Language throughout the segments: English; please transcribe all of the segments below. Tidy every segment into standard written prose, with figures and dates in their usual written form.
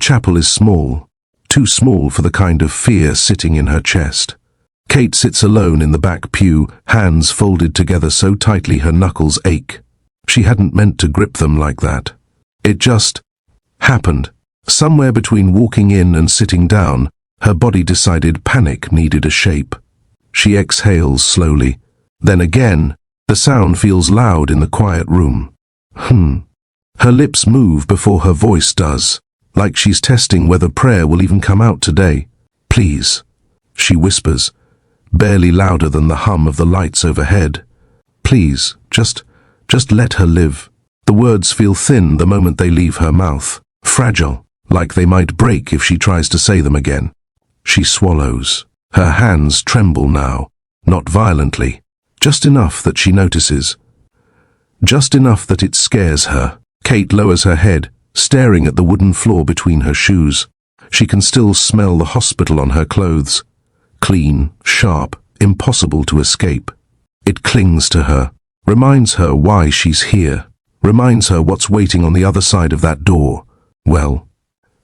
chapel is small, too small for the kind of fear sitting in her chest. Kate sits alone in the back pew, hands folded together so tightly her knuckles ache. She hadn't meant to grip them like that. It just happened. Somewhere between walking in and sitting down, her body decided panic needed a shape. She exhales slowly. Then again, the sound feels loud in the quiet room. Her lips move before her voice does, like she's testing whether prayer will even come out today. Please, she whispers, barely louder than the hum of the lights overhead. Please, just let her live. The words feel thin the moment they leave her mouth, fragile, like they might break if she tries to say them again. She swallows. Her hands tremble now, not violently, just enough that she notices. Just enough that it scares her. Kate lowers her head, staring at the wooden floor between her shoes. She can still smell the hospital on her clothes. Clean, sharp, impossible to escape. It clings to her, reminds her why she's here, reminds her what's waiting on the other side of that door. Well,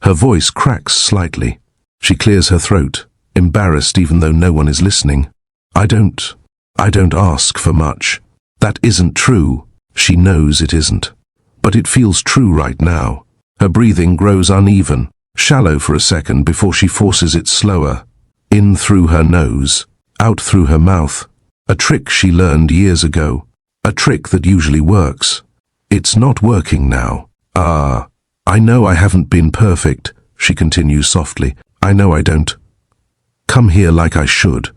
her voice cracks slightly. She clears her throat, embarrassed even though no one is listening. I don't ask for much. That isn't true. She knows it isn't. But it feels true right now. Her breathing grows uneven, shallow for a second before she forces it slower. In through her nose, out through her mouth. A trick she learned years ago. A trick that usually works. It's not working now. I know I haven't been perfect, she continues softly. I know I don't come here like I should,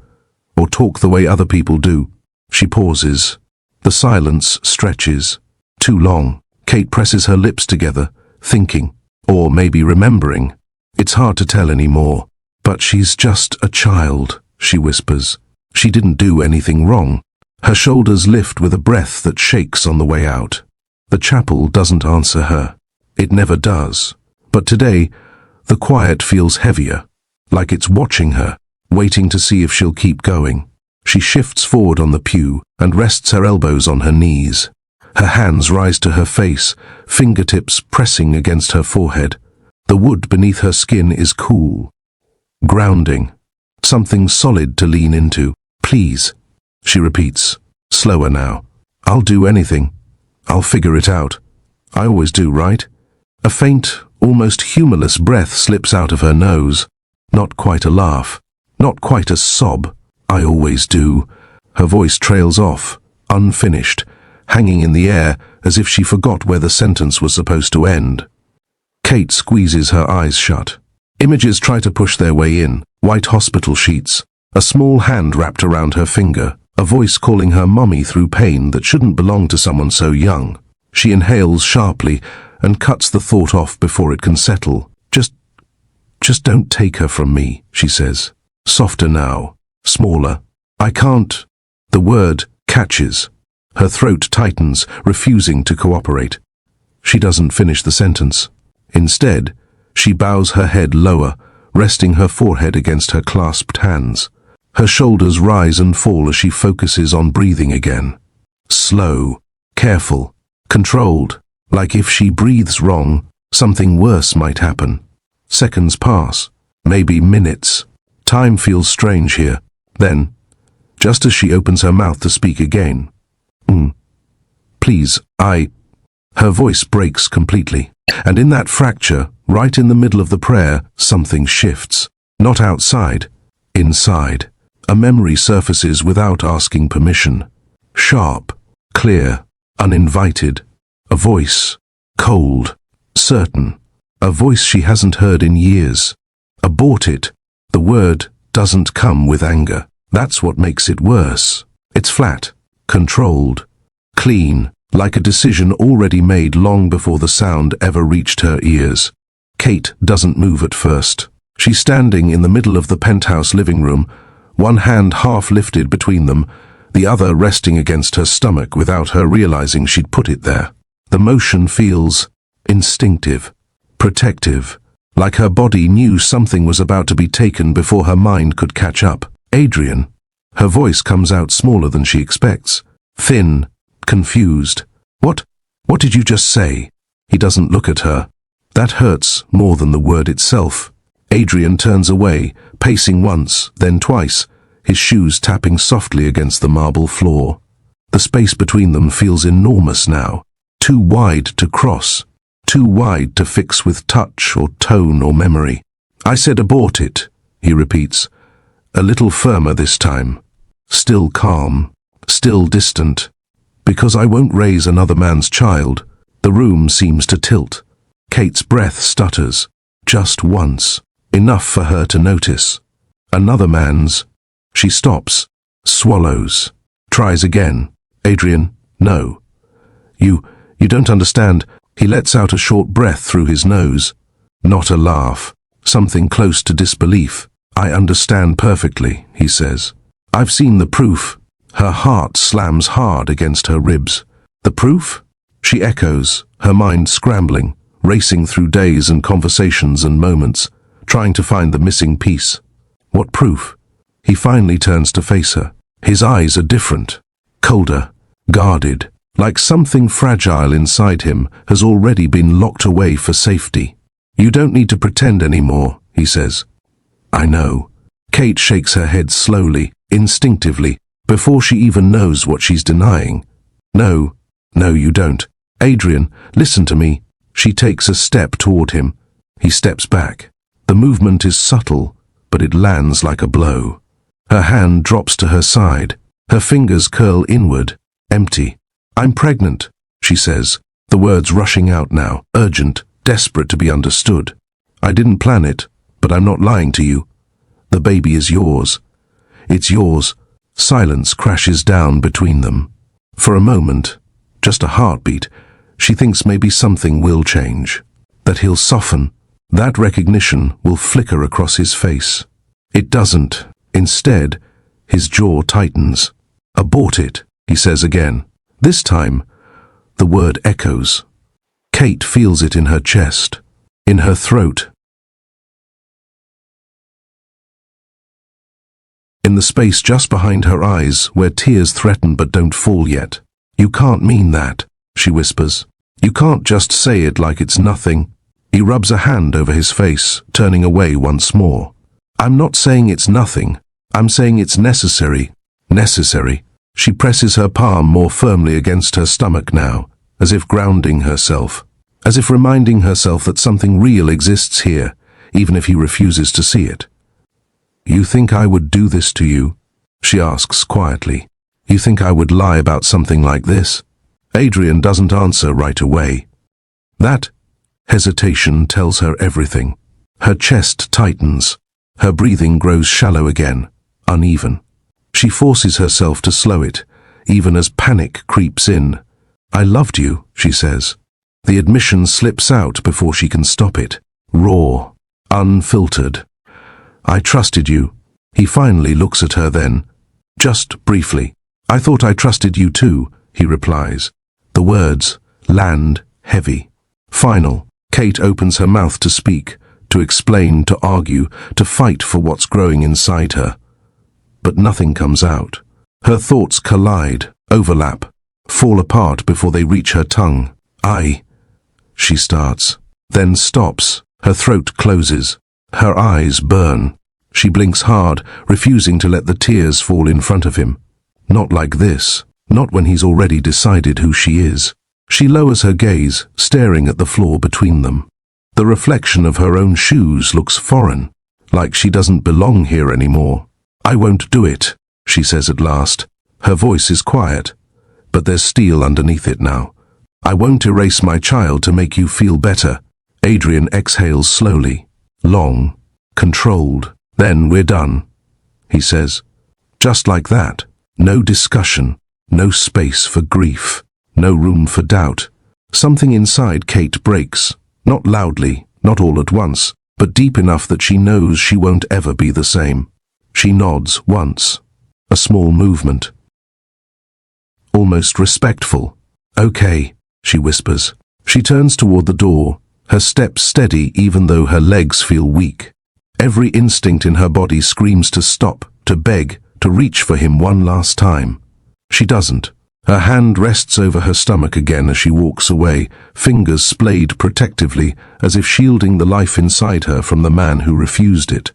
or talk the way other people do. She pauses. The silence stretches. Too long. Kate presses her lips together, thinking, or maybe remembering. It's hard to tell anymore. But she's just a child, she whispers. She didn't do anything wrong. Her shoulders lift with a breath that shakes on the way out. The chapel doesn't answer her. It never does. But today, the quiet feels heavier, like it's watching her, waiting to see if she'll keep going. She shifts forward on the pew and rests her elbows on her knees. Her hands rise to her face, fingertips pressing against her forehead. The wood beneath her skin is cool, grounding, something solid to lean into. Please, she repeats, slower now. I'll do anything. I'll figure it out. I always do, right? A faint, almost humorless breath slips out of her nose. Not quite a laugh, not quite a sob. I always do. Her voice trails off, unfinished, hanging in the air as if she forgot where the sentence was supposed to end. Kate squeezes her eyes shut. Images try to push their way in, white hospital sheets, a small hand wrapped around her finger, a voice calling her mummy through pain that shouldn't belong to someone so young. She inhales sharply and cuts the thought off before it can settle. Just don't take her from me, she says. Softer now, smaller. I can't. The word catches. Her throat tightens, refusing to cooperate. She doesn't finish the sentence. Instead, she bows her head lower, resting her forehead against her clasped hands. Her shoulders rise and fall as she focuses on breathing again. Slow, careful, controlled, like if she breathes wrong, something worse might happen. Seconds pass, maybe minutes. Time feels strange here. Then, just as she opens her mouth to speak again, Please, Her voice breaks completely. And in that fracture, right in the middle of the prayer, something shifts. Not outside, inside. A memory surfaces without asking permission. Sharp, clear, uninvited. A voice, cold, certain. A voice she hasn't heard in years. Abort it. The word doesn't come with anger. That's what makes it worse. It's flat, controlled, clean, like a decision already made long before the sound ever reached her ears. Kate doesn't move at first. She's standing in the middle of the penthouse living room, one hand half lifted between them, the other resting against her stomach without her realizing she'd put it there. The motion feels instinctive, protective, like her body knew something was about to be taken before her mind could catch up. Adrian. Her voice comes out smaller than she expects. Thin, confused. What did you just say? He doesn't look at her. That hurts more than the word itself. Adrian turns away, pacing once, then twice, his shoes tapping softly against the marble floor. The space between them feels enormous now, too wide to cross, too wide to fix with touch or tone or memory. I said abort it, he repeats, a little firmer this time. Still calm, still distant. Because I won't raise another man's child. The room seems to tilt. Kate's breath stutters, just once, enough for her to notice. Another man's. She stops, swallows, tries again. Adrian, no. You don't understand. He lets out a short breath through his nose. Not a laugh, something close to disbelief. I understand perfectly, he says. I've seen the proof. Her heart slams hard against her ribs. The proof? She echoes, her mind scrambling, racing through days and conversations and moments, trying to find the missing piece. What proof? He finally turns to face her. His eyes are different, colder, guarded, like something fragile inside him has already been locked away for safety. You don't need to pretend anymore, he says. I know. Kate shakes her head slowly, instinctively, before she even knows what she's denying. No, you don't. Adrian, listen to me. She takes a step toward him. He steps back. The movement is subtle, but it lands like a blow. Her hand drops to her side. Her fingers curl inward, empty. I'm pregnant, she says, the words rushing out now, urgent, desperate to be understood. I didn't plan it, but I'm not lying to you. The baby is yours. It's yours. Silence crashes down between them. For a moment, just a heartbeat, she thinks maybe something will change, that he'll soften. That recognition will flicker across his face. It doesn't. Instead, his jaw tightens. Abort it, he says again. This time, the word echoes. Kate feels it in her chest, in her throat, in the space just behind her eyes where tears threaten but don't fall yet. You can't mean that, she whispers. You can't just say it like it's nothing. He rubs a hand over his face, turning away once more. I'm not saying it's nothing. I'm saying it's necessary. Necessary. She presses her palm more firmly against her stomach now, as if grounding herself, as if reminding herself that something real exists here, even if he refuses to see it. You think I would do this to you? She asks quietly. You think I would lie about something like this? Adrian doesn't answer right away. That hesitation tells her everything. Her chest tightens. Her breathing grows shallow again, uneven. She forces herself to slow it, even as panic creeps in. I loved you, she says. The admission slips out before she can stop it. Raw, unfiltered. I trusted you. He finally looks at her then. Just briefly. I thought I trusted you too, he replies. The words land heavy. Final. Kate opens her mouth to speak, to explain, to argue, to fight for what's growing inside her. But nothing comes out. Her thoughts collide, overlap, fall apart before they reach her tongue. She starts, then stops. Her throat closes. Her eyes burn. She blinks hard, refusing to let the tears fall in front of him. Not like this. Not when he's already decided who she is. She lowers her gaze, staring at the floor between them. The reflection of her own shoes looks foreign, like she doesn't belong here anymore. I won't do it, she says at last. Her voice is quiet, but there's steel underneath it now. I won't erase my child to make you feel better. Adrian exhales slowly, long, controlled. Then we're done, he says. Just like that. No discussion, no space for grief, no room for doubt. Something inside Kate breaks, not loudly, not all at once, but deep enough that she knows she won't ever be the same. She nods once, a small movement. Almost respectful. Okay, she whispers. She turns toward the door, her steps steady even though her legs feel weak. Every instinct in her body screams to stop, to beg, to reach for him one last time. She doesn't. Her hand rests over her stomach again as she walks away, fingers splayed protectively as if shielding the life inside her from the man who refused it.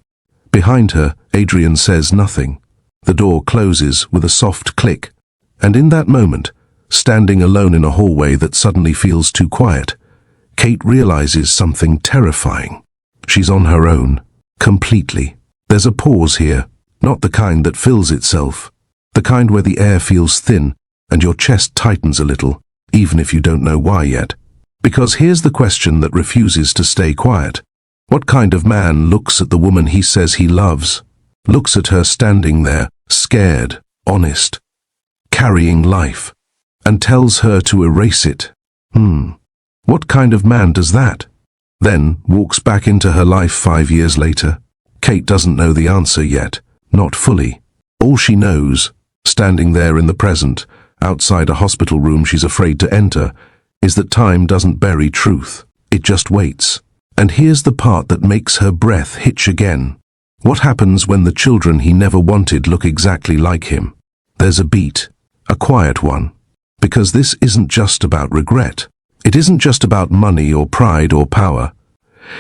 Behind her, Adrian says nothing. The door closes with a soft click, and in that moment, standing alone in a hallway that suddenly feels too quiet, Kate realizes something terrifying. She's on her own, completely. There's a pause here, not the kind that fills itself, the kind where the air feels thin and your chest tightens a little, even if you don't know why yet. Because here's the question that refuses to stay quiet. What kind of man looks at the woman he says he loves, looks at her standing there, scared, honest, carrying life, and tells her to erase it? What kind of man does that? Then walks back into her life 5 years later. Kate doesn't know the answer yet, not fully. All she knows, standing there in the present, outside a hospital room she's afraid to enter, is that time doesn't bury truth. It just waits. And here's the part that makes her breath hitch again. What happens when the children he never wanted look exactly like him? There's a beat, a quiet one. Because this isn't just about regret. It isn't just about money or pride or power.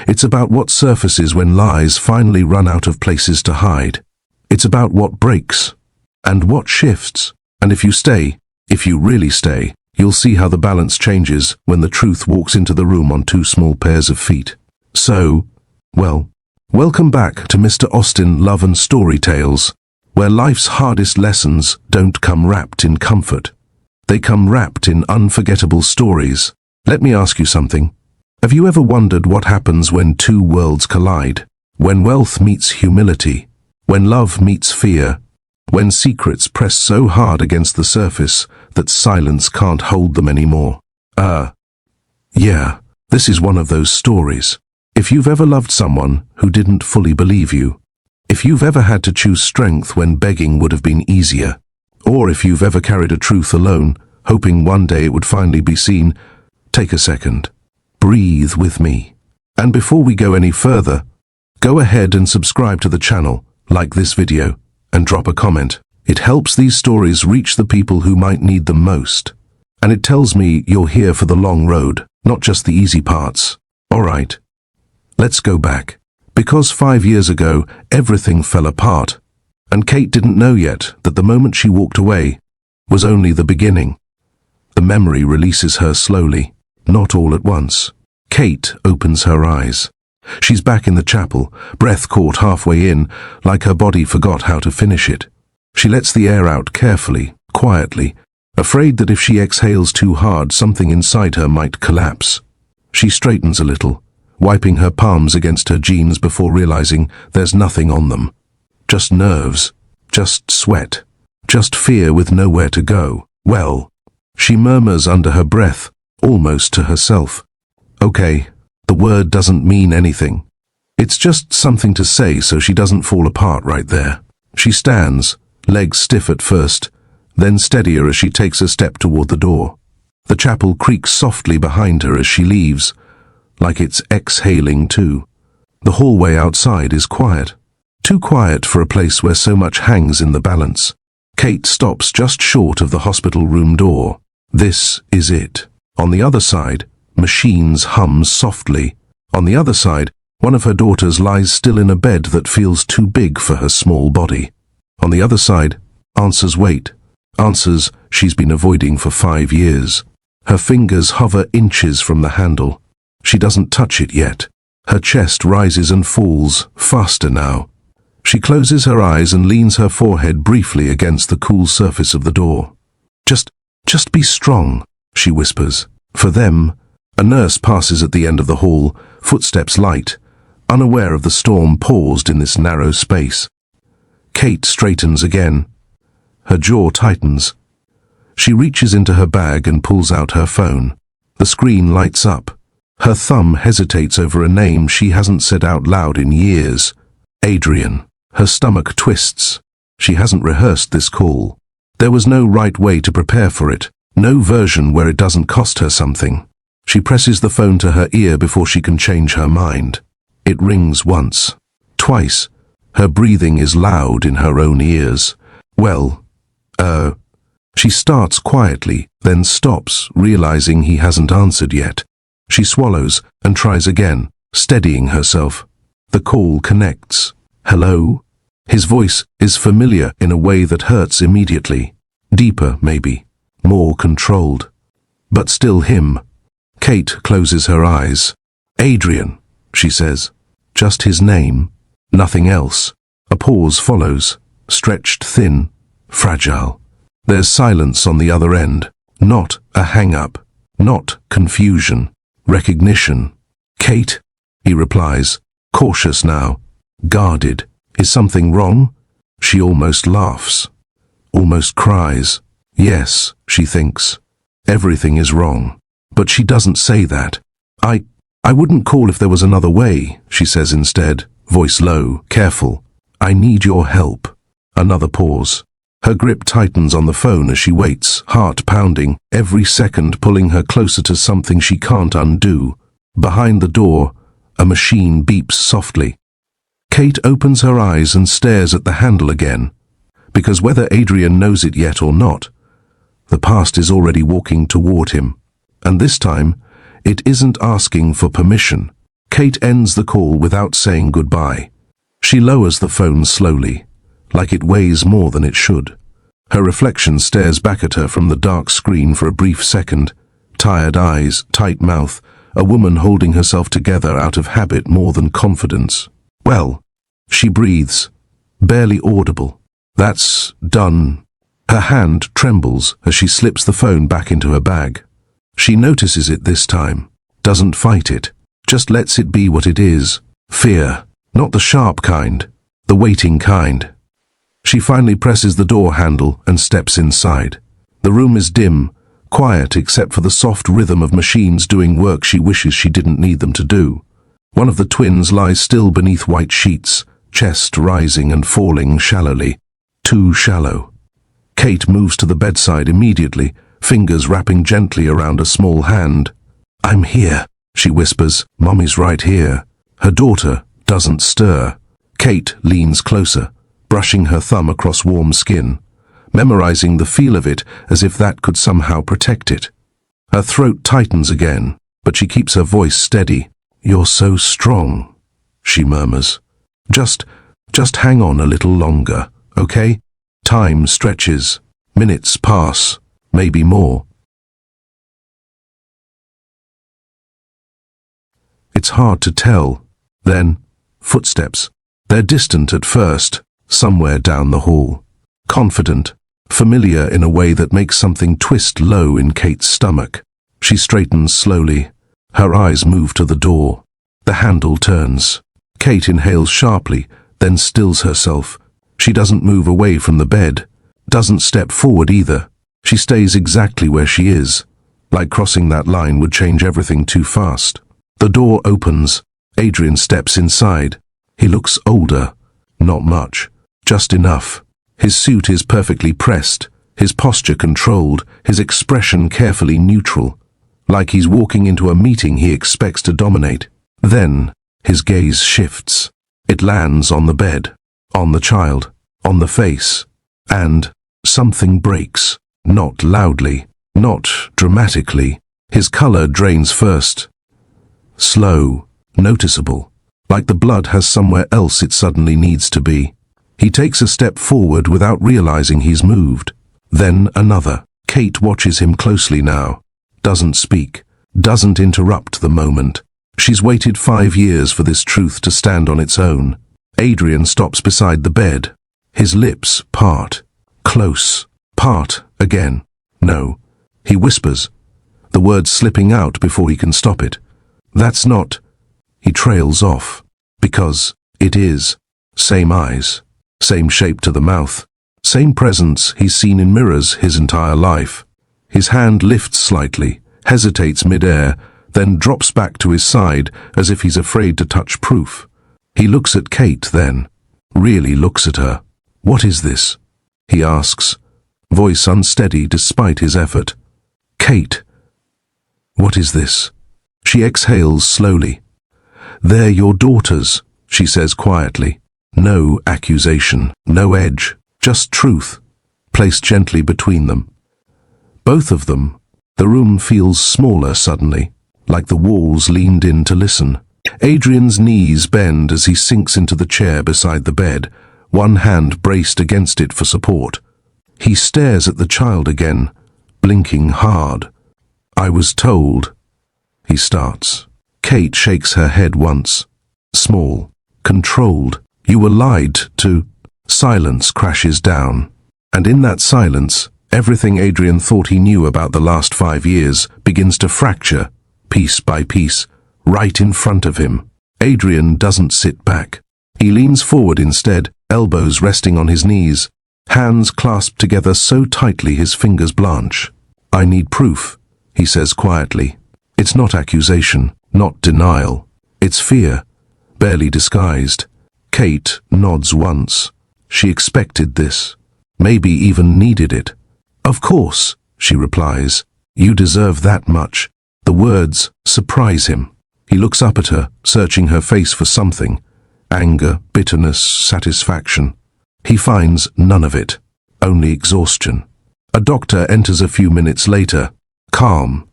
It's about what surfaces when lies finally run out of places to hide. It's about what breaks and what shifts. And if you stay, if you really stay, you'll see how the balance changes when the truth walks into the room on 2 small pairs of feet. So, well, welcome back to Mr. Austen Love and Story Tales, where life's hardest lessons don't come wrapped in comfort. They come wrapped in unforgettable stories. Let me ask you something. Have you ever wondered what happens when 2 worlds collide? When wealth meets humility? When love meets fear? When secrets press so hard against the surface that silence can't hold them anymore? Yeah, this is one of those stories. If you've ever loved someone who didn't fully believe you, if you've ever had to choose strength when begging would have been easier, or if you've ever carried a truth alone, hoping one day it would finally be seen, take a second. Breathe with me. And before we go any further, go ahead and subscribe to the channel, like this video, and drop a comment. It helps these stories reach the people who might need them most. And it tells me you're here for the long road, not just the easy parts. Alright, let's go back. Because 5 years ago, everything fell apart. And Kate didn't know yet that the moment she walked away was only the beginning. The memory releases her slowly, not all at once. Kate opens her eyes. She's back in the chapel, breath caught halfway in, like her body forgot how to finish it. She lets the air out carefully, quietly, afraid that if she exhales too hard, something inside her might collapse. She straightens a little, wiping her palms against her jeans before realizing there's nothing on them. Just nerves, just sweat, just fear with nowhere to go. Well, she murmurs under her breath, almost to herself. Okay, the word doesn't mean anything. It's just something to say so she doesn't fall apart right there. She stands, legs stiff at first, then steadier as she takes a step toward the door. The chapel creaks softly behind her as she leaves, like it's exhaling too. The hallway outside is quiet. Too quiet for a place where so much hangs in the balance. Kate stops just short of the hospital room door. This is it. On the other side, machines hum softly. On the other side, one of her daughters lies still in a bed that feels too big for her small body. On the other side, answers wait. Answers she's been avoiding for 5 years. Her fingers hover inches from the handle. She doesn't touch it yet. Her chest rises and falls, faster now. She closes her eyes and leans her forehead briefly against the cool surface of the door. Just be strong, she whispers. For them, a nurse passes at the end of the hall, footsteps light, unaware of the storm paused in this narrow space. Kate straightens again. Her jaw tightens. She reaches into her bag and pulls out her phone. The screen lights up. Her thumb hesitates over a name she hasn't said out loud in years. Adrian. Her stomach twists. She hasn't rehearsed this call. There was no right way to prepare for it, no version where it doesn't cost her something. She presses the phone to her ear before she can change her mind. It rings once, twice. Her breathing is loud in her own ears. Well, She starts quietly, then stops, realizing he hasn't answered yet. She swallows and tries again, steadying herself. The call connects. Hello? His voice is familiar in a way that hurts immediately. Deeper, maybe. More controlled. But still him. Kate closes her eyes. Adrian, she says. Just his name. Nothing else. A pause follows. Stretched thin. Fragile. There's silence on the other end. Not a hang-up. Not confusion. Recognition. Kate, he replies. Cautious now. Guarded. Is something wrong? She almost laughs. Almost cries. Yes, she thinks. Everything is wrong. But she doesn't say that. I wouldn't call if there was another way, she says instead, voice low, careful. I need your help. Another pause. Her grip tightens on the phone as she waits, heart pounding, every second pulling her closer to something she can't undo. Behind the door, a machine beeps softly. Kate opens her eyes and stares at the handle again, because whether Adrian knows it yet or not, the past is already walking toward him. And this time, it isn't asking for permission. Kate ends the call without saying goodbye. She lowers the phone slowly, like it weighs more than it should. Her reflection stares back at her from the dark screen for a brief second. Tired eyes, tight mouth, a woman holding herself together out of habit more than confidence. Well, she breathes, barely audible. That's done. Her hand trembles as she slips the phone back into her bag. She notices it this time, doesn't fight it, just lets it be what it is. Fear, not the sharp kind, the waiting kind. She finally presses the door handle and steps inside. The room is dim, quiet except for the soft rhythm of machines doing work she wishes she didn't need them to do. One of the twins lies still beneath white sheets, chest rising and falling shallowly. Too shallow. Kate moves to the bedside immediately, fingers wrapping gently around a small hand. I'm here, she whispers. Mommy's right here. Her daughter doesn't stir. Kate leans closer, brushing her thumb across warm skin, memorizing the feel of it as if that could somehow protect it. Her throat tightens again, but she keeps her voice steady. You're so strong, she murmurs. Just hang on a little longer, okay? Time stretches. Minutes pass. Maybe more. It's hard to tell. Then, footsteps. They're distant at first, somewhere down the hall. Confident, familiar in a way that makes something twist low in Kate's stomach. She straightens slowly. Her eyes move to the door. The handle turns. Kate inhales sharply, then stills herself. She doesn't move away from the bed. Doesn't step forward either. She stays exactly where she is, like crossing that line would change everything too fast. The door opens. Adrian steps inside. He looks older. Not much. Just enough. His suit is perfectly pressed, his posture controlled, his expression carefully neutral, like he's walking into a meeting he expects to dominate. Then, his gaze shifts. It lands on the bed, on the child, on the face, and something breaks. Not loudly, not dramatically. His color drains first. Slow, noticeable, like the blood has somewhere else it suddenly needs to be. He takes a step forward without realizing he's moved. Then another. Kate watches him closely now. Doesn't speak. Doesn't interrupt the moment. She's waited 5 years for this truth to stand on its own. Adrian stops beside the bed. His lips part. Close. Part again. No. He whispers, the words slipping out before he can stop it. That's not. He trails off. Because it is. Same eyes. Same shape to the mouth. Same presence he's seen in mirrors his entire life. His hand lifts slightly, hesitates mid-air, then drops back to his side as if he's afraid to touch proof. He looks at Kate then. Really looks at her. What is this? He asks, voice unsteady despite his effort. Kate. What is this? She exhales slowly. They're your daughters, she says quietly. No accusation, no edge, just truth, placed gently between them. Both of them. The room feels smaller suddenly, like the walls leaned in to listen. Adrian's knees bend as he sinks into the chair beside the bed, one hand braced against it for support. He stares at the child again, blinking hard. "I was told," he starts. Kate shakes her head once. Small, controlled. "You were lied to." Silence crashes down. And in that silence, everything Adrian thought he knew about the last 5 years begins to fracture, piece by piece, right in front of him. Adrian doesn't sit back. He leans forward instead, elbows resting on his knees, hands clasped together so tightly his fingers blanch. "I need proof," he says quietly. It's not accusation, not denial. It's fear, barely disguised. Kate nods once. She expected this, maybe even needed it. "Of course," she replies. "You deserve that much." The words surprise him. He looks up at her, searching her face for something. Anger, bitterness, satisfaction. He finds none of it, only exhaustion. A doctor enters a few minutes later, calm,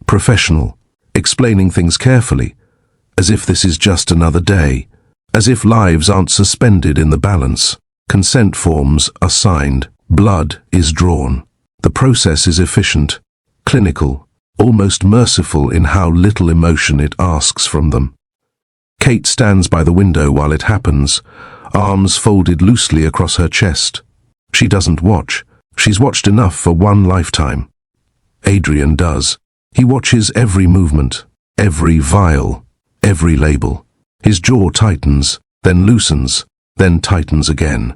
professional, explaining things carefully, as if this is just another day, as if lives aren't suspended in the balance. Consent forms are signed, blood is drawn. The process is efficient, clinical, almost merciful in how little emotion it asks from them. Kate stands by the window while it happens, arms folded loosely across her chest. She doesn't watch. She's watched enough for one lifetime. Adrian does. He watches every movement, every vial, every label. His jaw tightens, then loosens, then tightens again.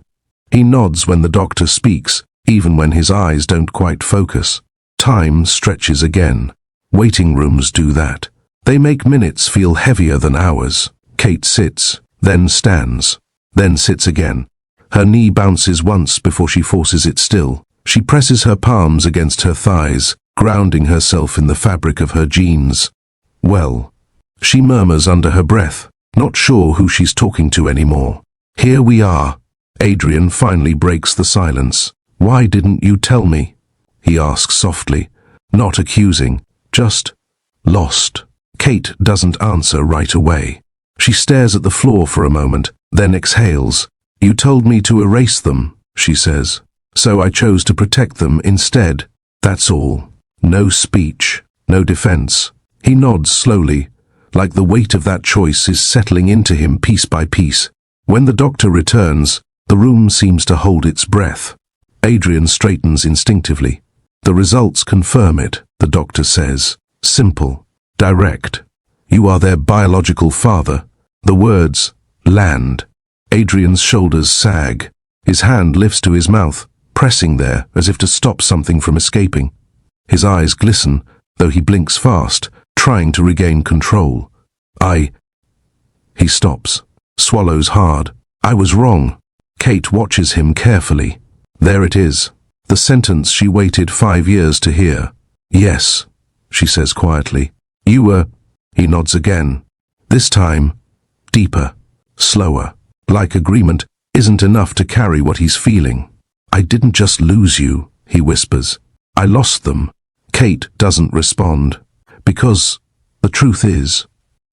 He nods when the doctor speaks, even when his eyes don't quite focus. Time stretches again. Waiting rooms do that. They make minutes feel heavier than hours. Kate sits, then stands, then sits again. Her knee bounces once before she forces it still. She presses her palms against her thighs, grounding herself in the fabric of her jeans. "Well," she murmurs under her breath, not sure who she's talking to anymore. "Here we are." Adrian finally breaks the silence. "Why didn't you tell me?" he asks softly, not accusing, just lost. Kate doesn't answer right away. She stares at the floor for a moment, then exhales. "You told me to erase them," she says. "So I chose to protect them instead. That's all." No speech, no defense. He nods slowly, like the weight of that choice is settling into him piece by piece. When the doctor returns, the room seems to hold its breath. Adrian straightens instinctively. "The results confirm it," the doctor says. Simple, direct. "You are their biological father." The words land. Adrian's shoulders sag. His hand lifts to his mouth, pressing there as if to stop something from escaping. His eyes glisten, though he blinks fast, trying to regain control. He stops, swallows hard. "I was wrong." Kate watches him carefully. There it is, the sentence she waited 5 years to hear. "Yes," she says quietly. "You were..." He nods again. This time, deeper, slower, like agreement isn't enough to carry what he's feeling. "I didn't just lose you," he whispers. "I lost them." Kate doesn't respond, because the truth is,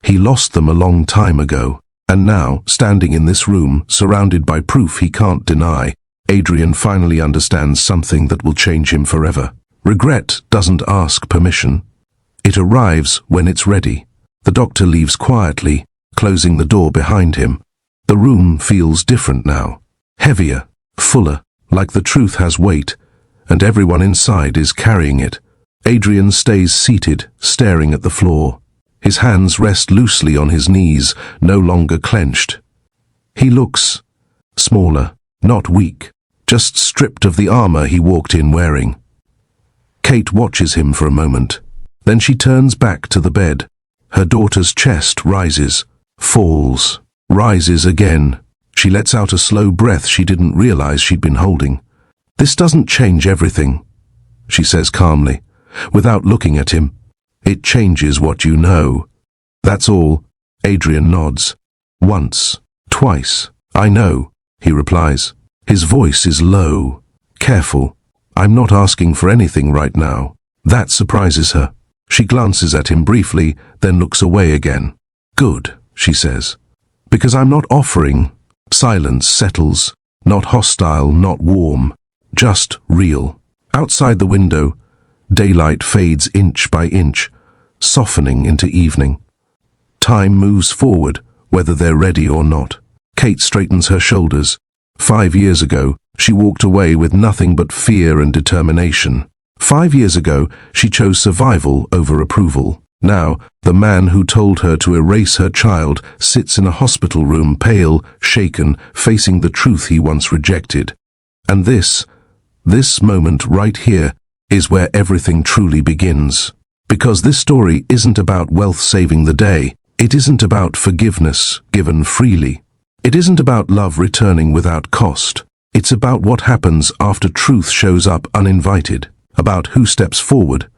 he lost them a long time ago, and now, standing in this room, surrounded by proof he can't deny, Adrian finally understands something that will change him forever. Regret doesn't ask permission. It arrives when it's ready. The doctor leaves quietly, closing the door behind him. The room feels different now, heavier, fuller, like the truth has weight, and everyone inside is carrying it. Adrian stays seated, staring at the floor. His hands rest loosely on his knees, no longer clenched. He looks smaller, not weak, just stripped of the armor he walked in wearing. Kate watches him for a moment. Then she turns back to the bed. Her daughter's chest rises, falls, rises again. She lets out a slow breath she didn't realize she'd been holding. "This doesn't change everything," she says calmly, without looking at him. "It changes what you know." "That's all." Adrian nods. "Once, twice. I know," he replies. His voice is low, careful. I'm not asking for anything right now. That surprises her. She glances at him briefly, then looks away again. Good, she says. Because I'm not offering. Silence settles. Not hostile, not warm. Just real. Outside the window, daylight fades inch by inch, softening into evening. Time moves forward, whether they're ready or not. Kate straightens her shoulders. 5 years ago, she walked away with nothing but fear and determination. 5 years ago, she chose survival over approval. Now, the man who told her to erase her child sits in a hospital room, pale, shaken, facing the truth he once rejected. And this moment right here is where everything truly begins. Because this story isn't about wealth saving the day. It isn't about forgiveness given freely. It isn't about love returning without cost. It's about what happens after truth shows up uninvited, about who steps forward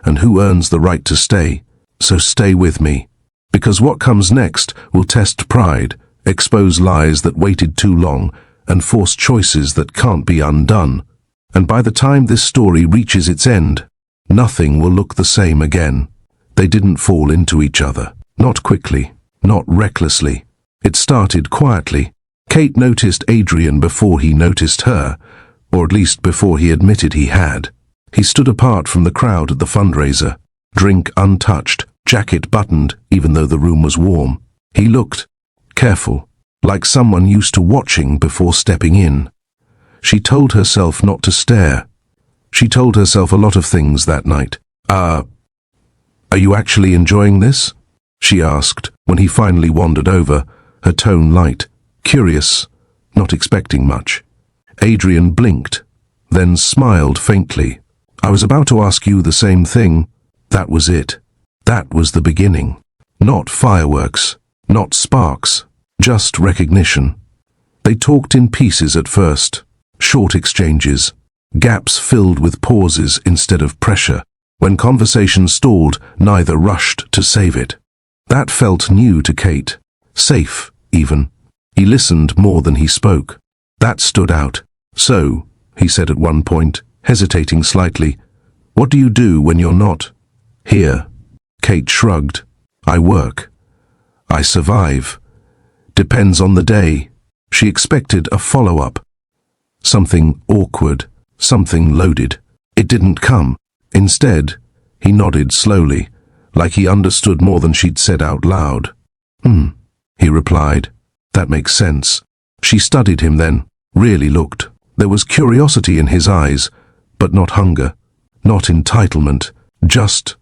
and who earns the right to stay. So stay with me, because what comes next will test pride, expose lies that waited too long, and force choices that can't be undone. And by the time this story reaches its end, nothing will look the same again. They didn't fall into each other. Not quickly, not recklessly. It started quietly. Kate noticed Adrian before he noticed her, or at least before he admitted he had. He stood apart from the crowd at the fundraiser, drink untouched, jacket buttoned even though the room was warm. He looked careful, like someone used to watching before stepping in. She told herself not to stare. She told herself a lot of things that night. Are you actually enjoying this? She asked when he finally wandered over, her tone light, curious, not expecting much. Adrian blinked, then smiled faintly. I was about to ask you the same thing. That was it. That was the beginning. Not fireworks, not sparks, just recognition. They talked in pieces at first, short exchanges, gaps filled with pauses instead of pressure. When conversation stalled, neither rushed to save it. That felt new to Kate, safe even. He listened more than he spoke. That stood out. So, he said at one point, hesitating slightly, what do you do when you're not here? Kate shrugged. I work. I survive. Depends on the day. She expected a follow-up. Something awkward, something loaded. It didn't come. Instead, he nodded slowly, like he understood more than she'd said out loud. He replied. That makes sense. She studied him then, really looked. There was curiosity in his eyes, but not hunger, not entitlement, just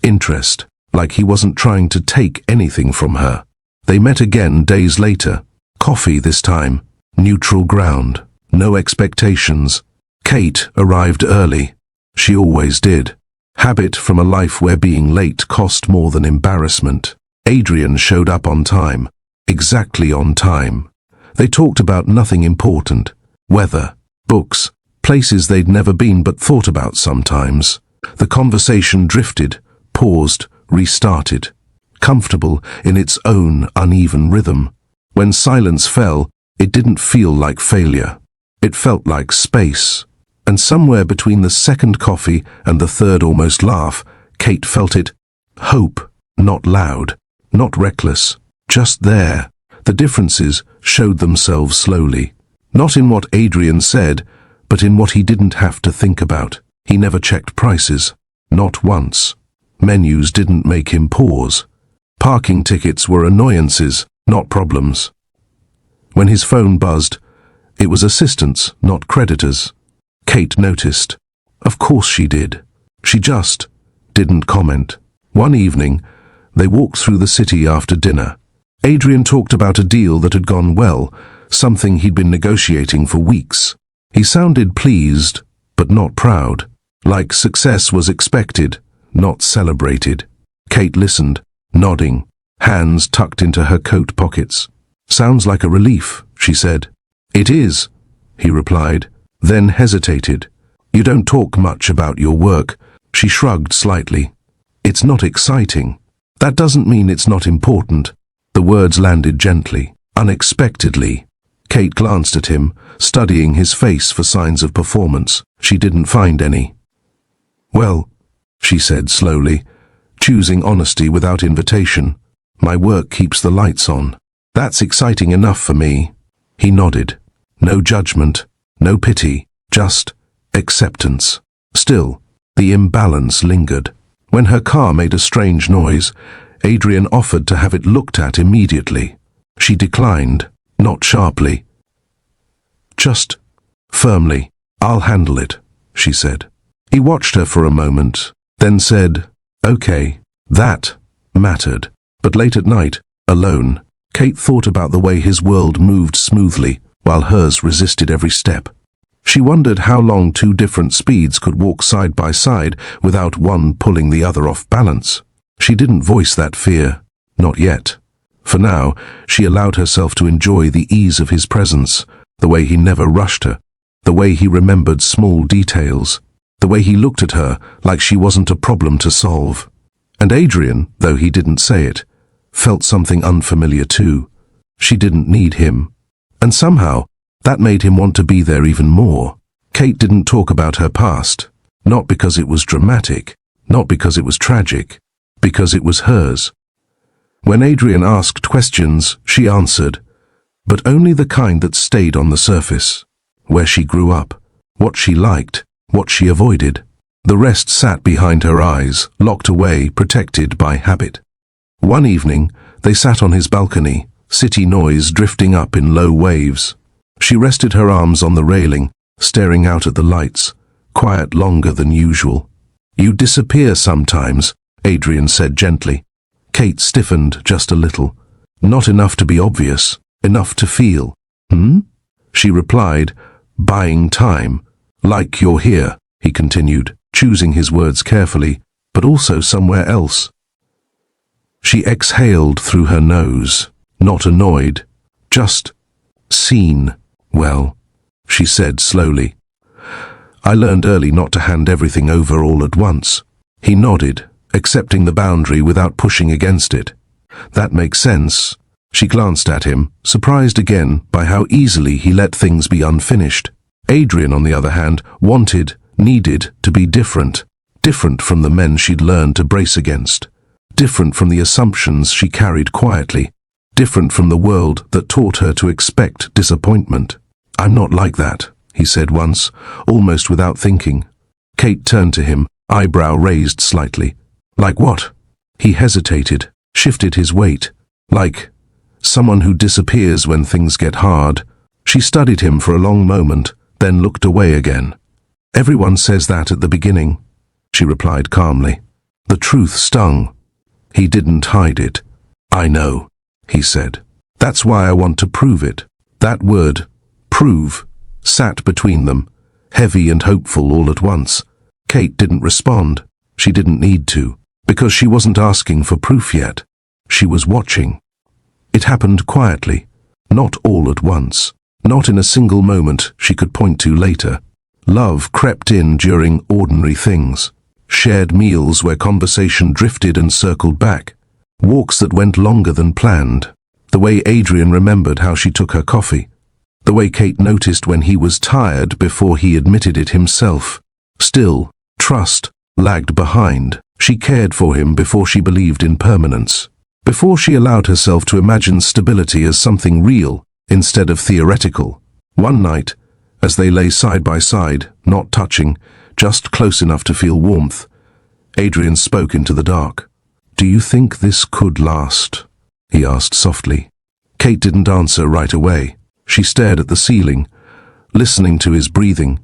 interest, like he wasn't trying to take anything from her. They met again days later. Coffee this time, neutral ground, no expectations. Kate arrived early. She always did. Habit from a life where being late cost more than embarrassment. Adrian showed up on time. Exactly on time. They talked about nothing important. Weather, books, places they'd never been but thought about sometimes. The conversation drifted, paused, restarted. Comfortable in its own uneven rhythm. When silence fell, it didn't feel like failure. It felt like space. And somewhere between the second coffee and the third almost laugh, Kate felt it. Hope, not loud, not reckless, just there. The differences showed themselves slowly. Not in what Adrian said, but in what he didn't have to think about. He never checked prices. Not once. Menus didn't make him pause. Parking tickets were annoyances, not problems. When his phone buzzed, it was assistants, not creditors. Kate noticed. Of course she did. She just didn't comment. One evening, they walked through the city after dinner. Adrian talked about a deal that had gone well, something he'd been negotiating for weeks. He sounded pleased, but not proud, like success was expected, not celebrated. Kate listened, nodding, hands tucked into her coat pockets. Sounds like a relief, she said. It is, he replied, then hesitated. You don't talk much about your work. She shrugged slightly. It's not exciting. That doesn't mean it's not important. The words landed gently, unexpectedly. Kate glanced at him, studying his face for signs of performance. She didn't find any. "Well," she said slowly, choosing honesty without invitation, "my work keeps the lights on. That's exciting enough for me." He nodded. No judgment, no pity, just acceptance. Still, the imbalance lingered. When her car made a strange noise, Adrian offered to have it looked at immediately. She declined, not sharply, just firmly. "I'll handle it," she said. He watched her for a moment, then said, "Okay." That mattered. But late at night, alone, Kate thought about the way his world moved smoothly, while hers resisted every step. She wondered how long two different speeds could walk side by side without one pulling the other off balance. She didn't voice that fear, not yet. For now, she allowed herself to enjoy the ease of his presence, the way he never rushed her, the way he remembered small details, the way he looked at her like she wasn't a problem to solve. And Adrian, though he didn't say it, felt something unfamiliar too. She didn't need him. And somehow, that made him want to be there even more. Kate didn't talk about her past, not because it was dramatic, not because it was tragic, because it was hers. When Adrian asked questions, she answered, but only the kind that stayed on the surface. Where she grew up, what she liked, what she avoided. The rest sat behind her eyes, locked away, protected by habit. One evening, they sat on his balcony, city noise drifting up in low waves. She rested her arms on the railing, staring out at the lights, quiet longer than usual. "You disappear sometimes," Adrian said gently. Kate stiffened just a little. "Not enough to be obvious, enough to feel." "Hmm?" She replied, buying time. "Like you're here," he continued, choosing his words carefully, "but also somewhere else." She exhaled through her nose, not annoyed, just seen. "Well," she said slowly, "I learned early not to hand everything over all at once." He nodded, accepting the boundary without pushing against it. "That makes sense." She glanced at him, surprised again by how easily he let things be unfinished. Adrian, on the other hand, needed to be different. Different from the men she'd learned to brace against. Different from the assumptions she carried quietly. Different from the world that taught her to expect disappointment. "I'm not like that," he said once, almost without thinking. Kate turned to him, eyebrow raised slightly. "Like what?" He hesitated, shifted his weight. "Like someone who disappears when things get hard." She studied him for a long moment, then looked away again. "Everyone says that at the beginning," she replied calmly. The truth stung. He didn't hide it. "I know," he said. "That's why I want to prove it." That word, prove, sat between them, heavy and hopeful all at once. Kate didn't respond. She didn't need to, because she wasn't asking for proof yet. She was watching. It happened quietly, not all at once, not in a single moment she could point to later. Love crept in during ordinary things. Shared meals where conversation drifted and circled back. Walks that went longer than planned. The way Adrian remembered how she took her coffee. The way Kate noticed when he was tired before he admitted it himself. Still, trust lagged behind. She cared for him before she believed in permanence. Before she allowed herself to imagine stability as something real instead of theoretical. One night, as they lay side by side, not touching, just close enough to feel warmth, Adrian spoke into the dark. "Do you think this could last?" he asked softly. Kate didn't answer right away. She stared at the ceiling, listening to his breathing,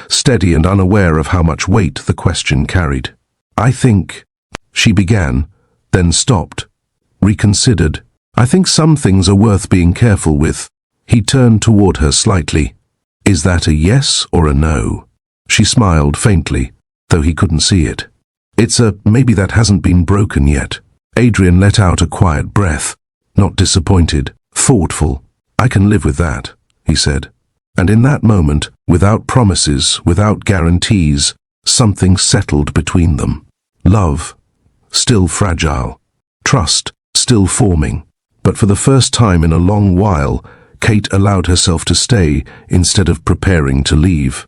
steady and unaware of how much weight the question carried. "I think," she began, then stopped, reconsidered. "I think some things are worth being careful with." He turned toward her slightly. "Is that a yes or a no?" She smiled faintly, though he couldn't see it. "It's a maybe that hasn't been broken yet." Adrian let out a quiet breath, not disappointed, thoughtful. "I can live with that," he said. And in that moment, without promises, without guarantees, something settled between them. Love, still fragile. Trust, still forming. But for the first time in a long while, Kate allowed herself to stay instead of preparing to leave.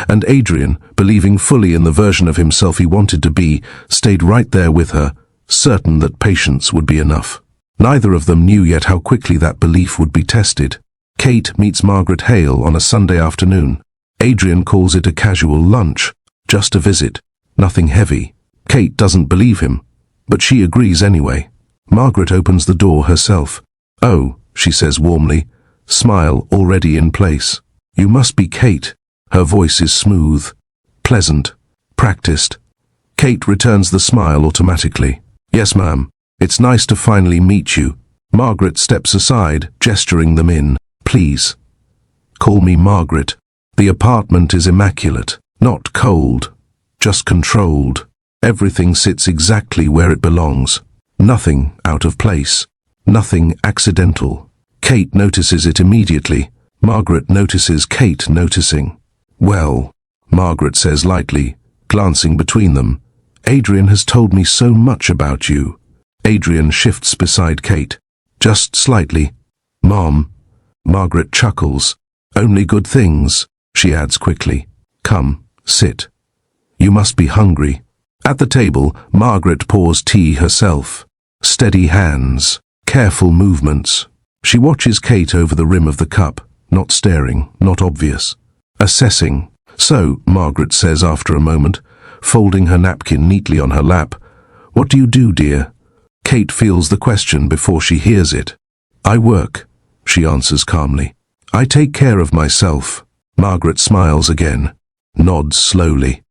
And Adrian, believing fully in the version of himself he wanted to be, stayed right there with her, certain that patience would be enough. Neither of them knew yet how quickly that belief would be tested. Kate meets Margaret Hale on a Sunday afternoon. Adrian calls it a casual lunch, just a visit, nothing heavy. Kate doesn't believe him, but she agrees anyway. Margaret opens the door herself. "Oh," she says warmly, smile already in place. "You must be Kate." Her voice is smooth, pleasant, practiced. Kate returns the smile automatically. "Yes, ma'am. It's nice to finally meet you." Margaret steps aside, gesturing them in. "Please, call me Margaret." The apartment is immaculate, not cold, just controlled. Everything sits exactly where it belongs. Nothing out of place, nothing accidental. Kate notices it immediately. Margaret notices Kate noticing. "Well," Margaret says lightly, glancing between them, "Adrian has told me so much about you." Adrian shifts beside Kate, just slightly. "Mom," Margaret chuckles. "Only good things," she adds quickly. "Come, sit. You must be hungry." At the table, Margaret pours tea herself. Steady hands, careful movements. She watches Kate over the rim of the cup, not staring, not obvious. Assessing. "So," Margaret says after a moment, folding her napkin neatly on her lap, "what do you do, dear?" Kate feels the question before she hears it. "I work," she answers calmly. "I take care of myself." Margaret smiles again, nods slowly.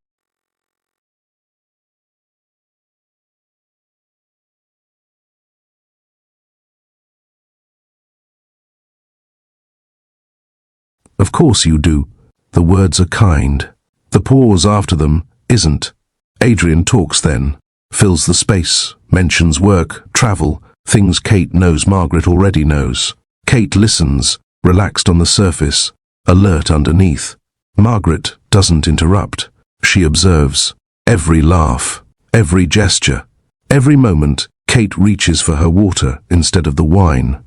"Of course you do." The words are kind. The pause after them isn't. Adrian talks then, fills the space, mentions work, travel, things Kate knows Margaret already knows. Kate listens, relaxed on the surface, alert underneath. Margaret doesn't interrupt. She observes. Every laugh, every gesture, every moment, Kate reaches for her water instead of the wine.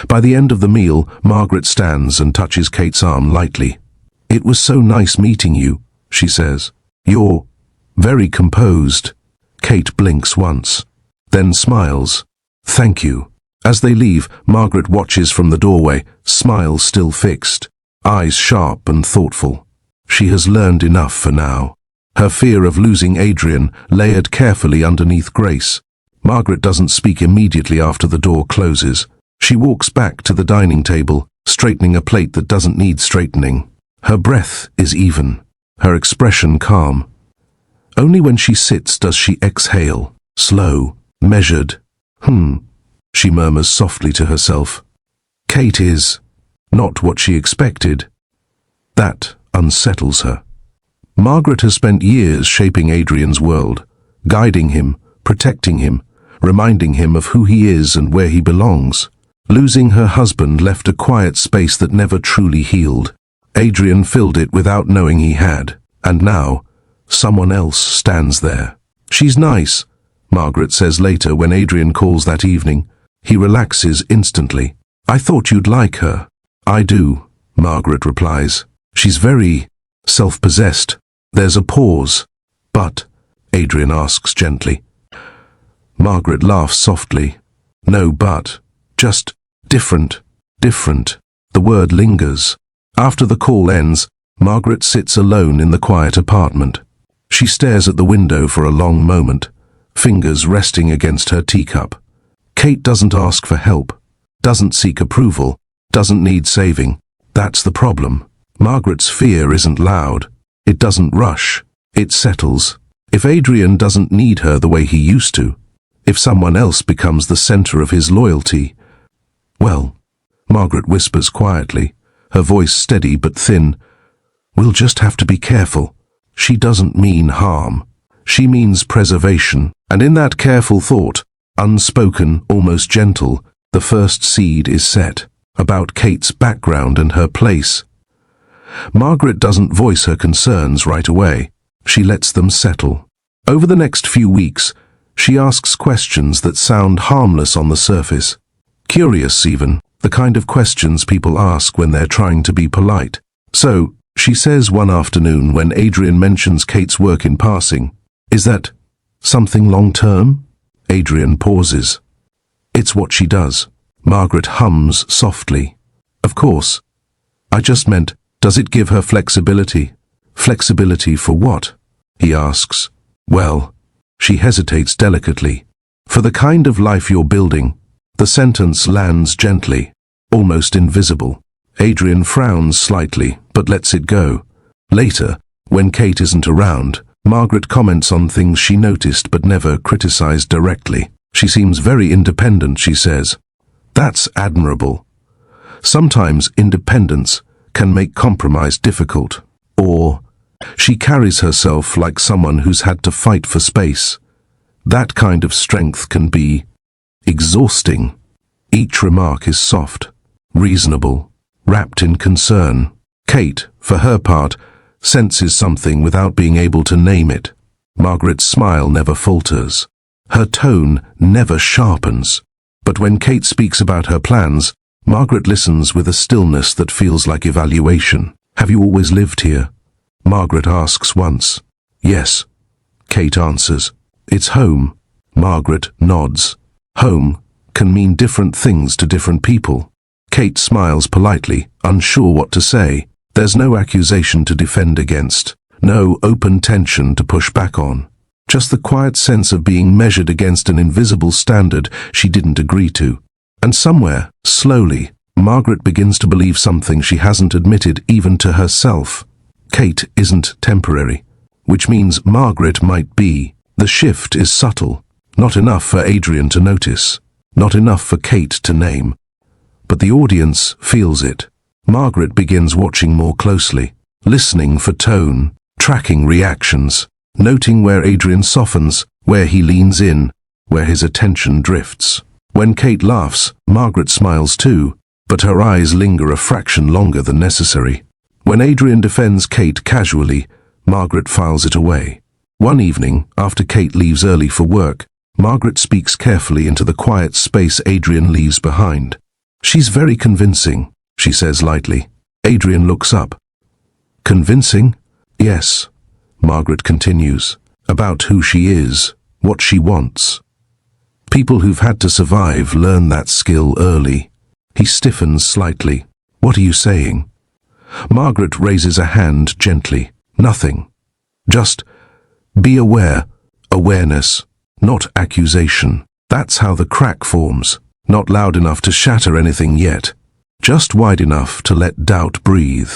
By the end of the meal, Margaret stands and touches Kate's arm lightly. "It was so nice meeting you," she says. "You're very composed." Kate blinks once, then smiles. "Thank you." As they leave, Margaret watches from the doorway, smile still fixed, eyes sharp and thoughtful. She has learned enough for now. Her fear of losing Adrian layered carefully underneath grace. Margaret doesn't speak immediately after the door closes. She walks back to the dining table, straightening a plate that doesn't need straightening. Her breath is even, her expression calm. Only when she sits does she exhale, slow, measured. She murmurs softly to herself. Kate is not what she expected. That unsettles her. Margaret has spent years shaping Adrian's world, guiding him, protecting him, reminding him of who he is and where he belongs. Losing her husband left a quiet space that never truly healed. Adrian filled it without knowing he had, and now, someone else stands there. "She's nice," Margaret says later when Adrian calls that evening. He relaxes instantly. "I thought you'd like her." "I do," Margaret replies. "She's very self-possessed." There's a pause. "But?" Adrian asks gently. Margaret laughs softly. "No but. Just different. Different." The word lingers. After the call ends, Margaret sits alone in the quiet apartment. She stares at the window for a long moment, fingers resting against her teacup. Kate doesn't ask for help, doesn't seek approval, doesn't need saving. That's the problem. Margaret's fear isn't loud. It doesn't rush. It settles. If Adrian doesn't need her the way he used to, if someone else becomes the center of his loyalty, well, Margaret whispers quietly, her voice steady but thin, "We'll just have to be careful." She doesn't mean harm. She means preservation. And in that careful thought, unspoken, almost gentle, the first seed is set, about Kate's background and her place. Margaret doesn't voice her concerns right away. She lets them settle. Over the next few weeks, she asks questions that sound harmless on the surface. Curious even. The kind of questions people ask when they're trying to be polite. So, she says one afternoon when Adrian mentions Kate's work in passing, "Is that something long-term?" Adrian pauses. "It's what she does." Margaret hums softly. "Of course. I just meant, does it give her flexibility?" "Flexibility for what?" he asks. "Well," she hesitates delicately, "for the kind of life you're building." The sentence lands gently, almost invisible. Adrian frowns slightly, but lets it go. Later, when Kate isn't around, Margaret comments on things she noticed but never criticized directly. "She seems very independent," she says. "That's admirable. Sometimes independence can make compromise difficult." Or, "She carries herself like someone who's had to fight for space. That kind of strength can be exhausting." Each remark is soft, reasonable, wrapped in concern. Kate, for her part, senses something without being able to name it. Margaret's smile never falters. Her tone never sharpens. But when Kate speaks about her plans, Margaret listens with a stillness that feels like evaluation. "Have you always lived here?" Margaret asks once. "Yes," Kate answers. "It's home." Margaret nods. Home can mean different things to different people. Kate smiles politely, unsure what to say. There's no accusation to defend against, no open tension to push back on. Just the quiet sense of being measured against an invisible standard she didn't agree to. And somewhere, slowly, Margaret begins to believe something she hasn't admitted even to herself. Kate isn't temporary, which means Margaret might be. The shift is subtle, not enough for Adrian to notice, not enough for Kate to name. But the audience feels it. Margaret begins watching more closely, listening for tone, tracking reactions, noting where Adrian softens, where he leans in, where his attention drifts. When Kate laughs, Margaret smiles too, but her eyes linger a fraction longer than necessary. When Adrian defends Kate casually, Margaret files it away. One evening, after Kate leaves early for work, Margaret speaks carefully into the quiet space Adrian leaves behind. "She's very convincing," she says lightly. Adrian looks up. "Convincing?" "Yes," Margaret continues, "about who she is, what she wants. People who've had to survive learn that skill early." He stiffens slightly. "What are you saying?" Margaret raises a hand gently. "Nothing. Just be aware. Awareness, not accusation. That's how the crack forms. Not loud enough to shatter anything yet. Just wide enough to let doubt breathe."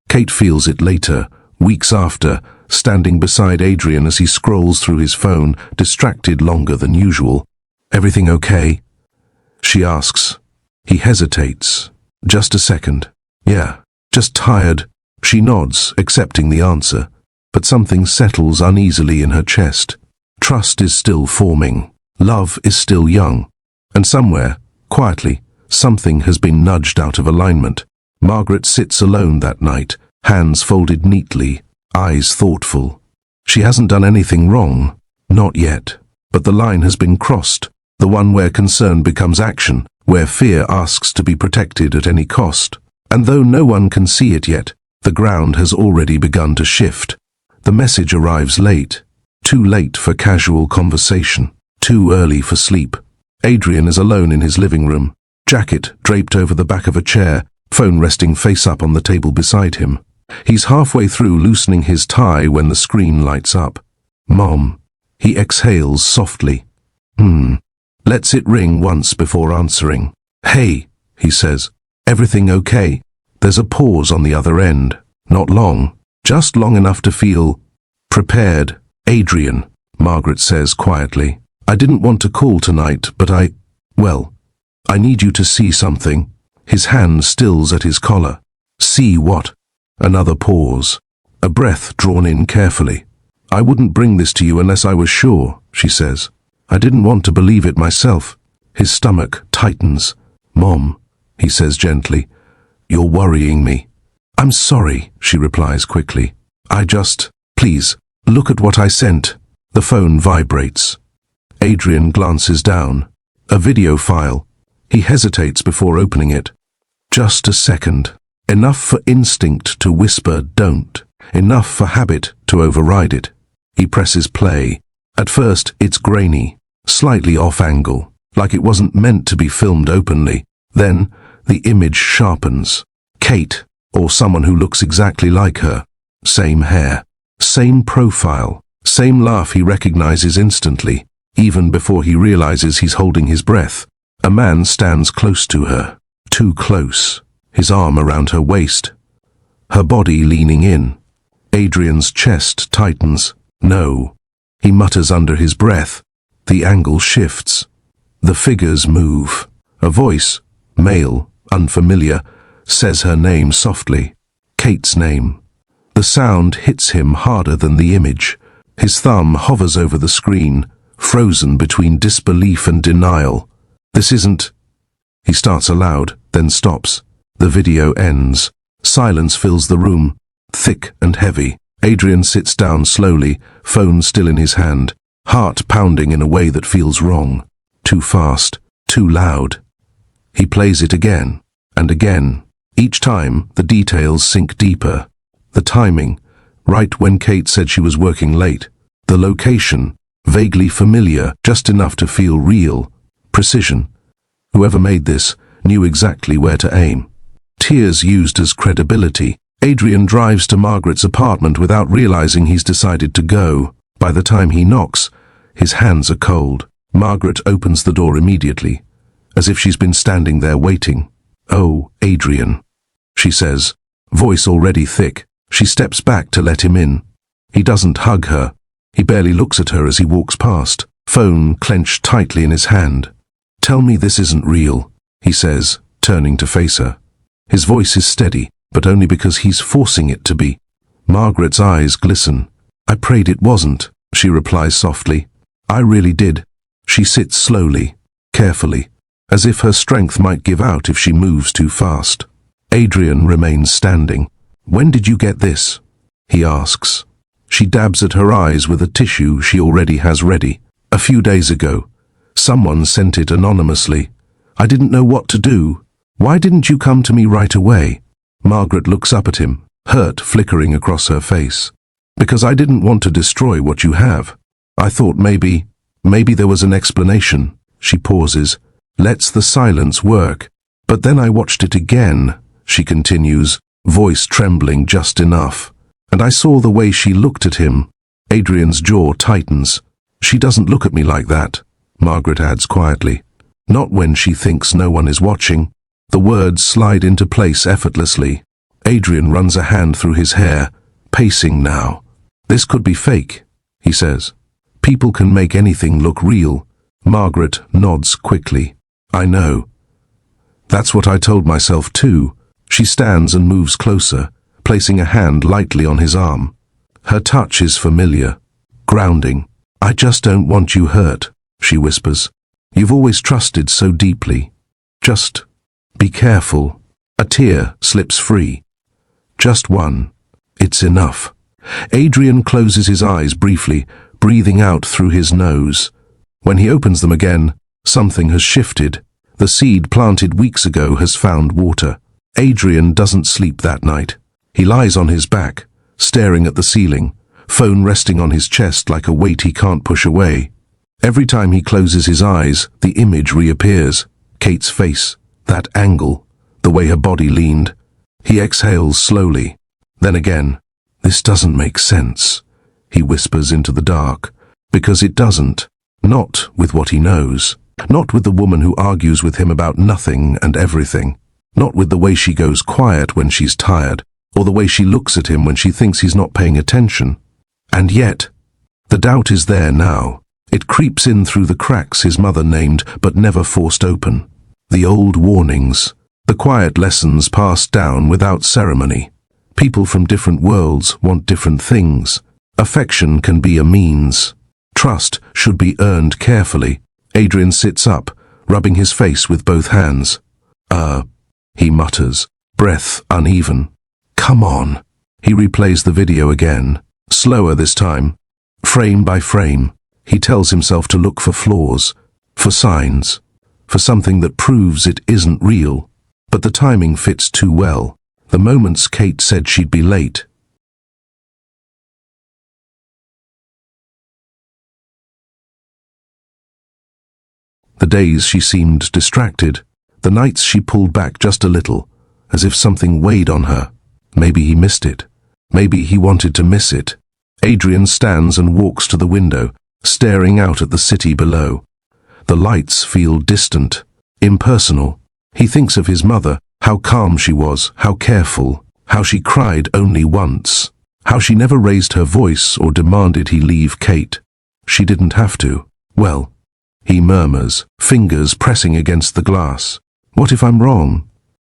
Kate feels it later, weeks after, standing beside Adrian as he scrolls through his phone, distracted longer than usual. "Everything okay?" she asks. He hesitates. "Just a second. Yeah, just tired." She nods, accepting the answer, but something settles uneasily in her chest. Trust is still forming. Love is still young. And somewhere, quietly, something has been nudged out of alignment. Margaret sits alone that night, hands folded neatly, eyes thoughtful. She hasn't done anything wrong. Not yet. But the line has been crossed, the one where concern becomes action, where fear asks to be protected at any cost. And though no one can see it yet, the ground has already begun to shift. The message arrives late. Too late for casual conversation. Too early for sleep. Adrian is alone in his living room, jacket draped over the back of a chair, phone resting face up on the table beside him. He's halfway through loosening his tie when the screen lights up. "Mom." He exhales softly. Lets it ring once before answering. "Hey," he says. "Everything okay?" There's a pause on the other end. Not long, just long enough to feel prepared. "Adrian," Margaret says quietly. "I didn't want to call tonight, but I need you to see something." His hand stills at his collar. "See what?" Another pause. A breath drawn in carefully. "I wouldn't bring this to you unless I was sure," she says. "I didn't want to believe it myself." His stomach tightens. "Mom," he says gently, "you're worrying me." "I'm sorry," she replies quickly. Please, look at what I sent." The phone vibrates. Adrian glances down. A video file. He hesitates before opening it. Just a second. Enough for instinct to whisper don't. Enough for habit to override it. He presses play. At first, it's grainy, slightly off angle, like it wasn't meant to be filmed openly. Then, the image sharpens. Kate, or someone who looks exactly like her. Same hair, same profile, same laugh he recognizes instantly, even before he realizes he's holding his breath. A man stands close to her, too close, his arm around her waist, her body leaning in. Adrian's chest tightens. No. He mutters under his breath. The angle shifts. The figures move. A voice, male, unfamiliar, says her name softly. Kate's name. The sound hits him harder than the image. His thumb hovers over the screen, frozen between disbelief and denial. This isn't... He starts aloud, then stops. The video ends. Silence fills the room, thick and heavy. Adrian sits down slowly, phone still in his hand, heart pounding in a way that feels wrong. Too fast, too loud. He plays it again, and again. Each time, the details sink deeper. The timing, right when Kate said she was working late. The location, vaguely familiar, just enough to feel real. Precision. Whoever made this knew exactly where to aim. Tears used as credibility. Adrian drives to Margaret's apartment without realizing he's decided to go. By the time he knocks, his hands are cold. Margaret opens the door immediately, as if she's been standing there waiting. "Oh, Adrian," she says, voice already thick. She steps back to let him in. He doesn't hug her. He barely looks at her as he walks past, phone clenched tightly in his hand. "Tell me this isn't real," he says, turning to face her. His voice is steady, but only because he's forcing it to be. Margaret's eyes glisten. "I prayed it wasn't," she replies softly. "I really did." She sits slowly, carefully, as if her strength might give out if she moves too fast. Adrian remains standing. "When did you get this?" he asks. She dabs at her eyes with a tissue she already has ready. "A few days ago. Someone sent it anonymously. I didn't know what to do. Why didn't you come to me right away?" Margaret looks up at him, hurt flickering across her face. "Because I didn't want to destroy what you have. I thought maybe there was an explanation." She pauses, lets the silence work. "But then I watched it again," she continues, voice trembling just enough. "And I saw the way she looked at him." Adrian's jaw tightens. "She doesn't look at me like that," Margaret adds quietly. "Not when she thinks no one is watching." The words slide into place effortlessly. Adrian runs a hand through his hair, pacing now. "This could be fake," he says. "People can make anything look real." Margaret nods quickly. "I know. That's what I told myself too." She stands and moves closer, placing a hand lightly on his arm. Her touch is familiar, grounding. "I just don't want you hurt," she whispers. "You've always trusted so deeply. Just be careful." A tear slips free. Just one. It's enough. Adrian closes his eyes briefly, breathing out through his nose. When he opens them again, something has shifted. The seed planted weeks ago has found water. Adrian doesn't sleep that night. He lies on his back, staring at the ceiling, phone resting on his chest like a weight he can't push away. Every time he closes his eyes, the image reappears. Kate's face, that angle, the way her body leaned. He exhales slowly. Then again, "This doesn't make sense," he whispers into the dark. Because it doesn't. Not with what he knows. Not with the woman who argues with him about nothing and everything. Not with the way she goes quiet when she's tired, or the way she looks at him when she thinks he's not paying attention. And yet, the doubt is there now. It creeps in through the cracks his mother named but never forced open. The old warnings. The quiet lessons passed down without ceremony. People from different worlds want different things. Affection can be a means. Trust should be earned carefully. Adrian sits up, rubbing his face with both hands. He mutters, breath uneven. "Come on." He replays the video again, slower this time. Frame by frame, he tells himself to look for flaws, for signs, for something that proves it isn't real. but the timing fits too well. The moments Kate said she'd be late. The days she seemed distracted. The nights she pulled back just a little, as if something weighed on her. Maybe he missed it. Maybe he wanted to miss it. Adrian stands and walks to the window, staring out at the city below. The lights feel distant, impersonal. He thinks of his mother, how calm she was, how careful, how she cried only once, how she never raised her voice or demanded he leave Kate. She didn't have to. Well, he murmurs, fingers pressing against the glass. What if I'm wrong?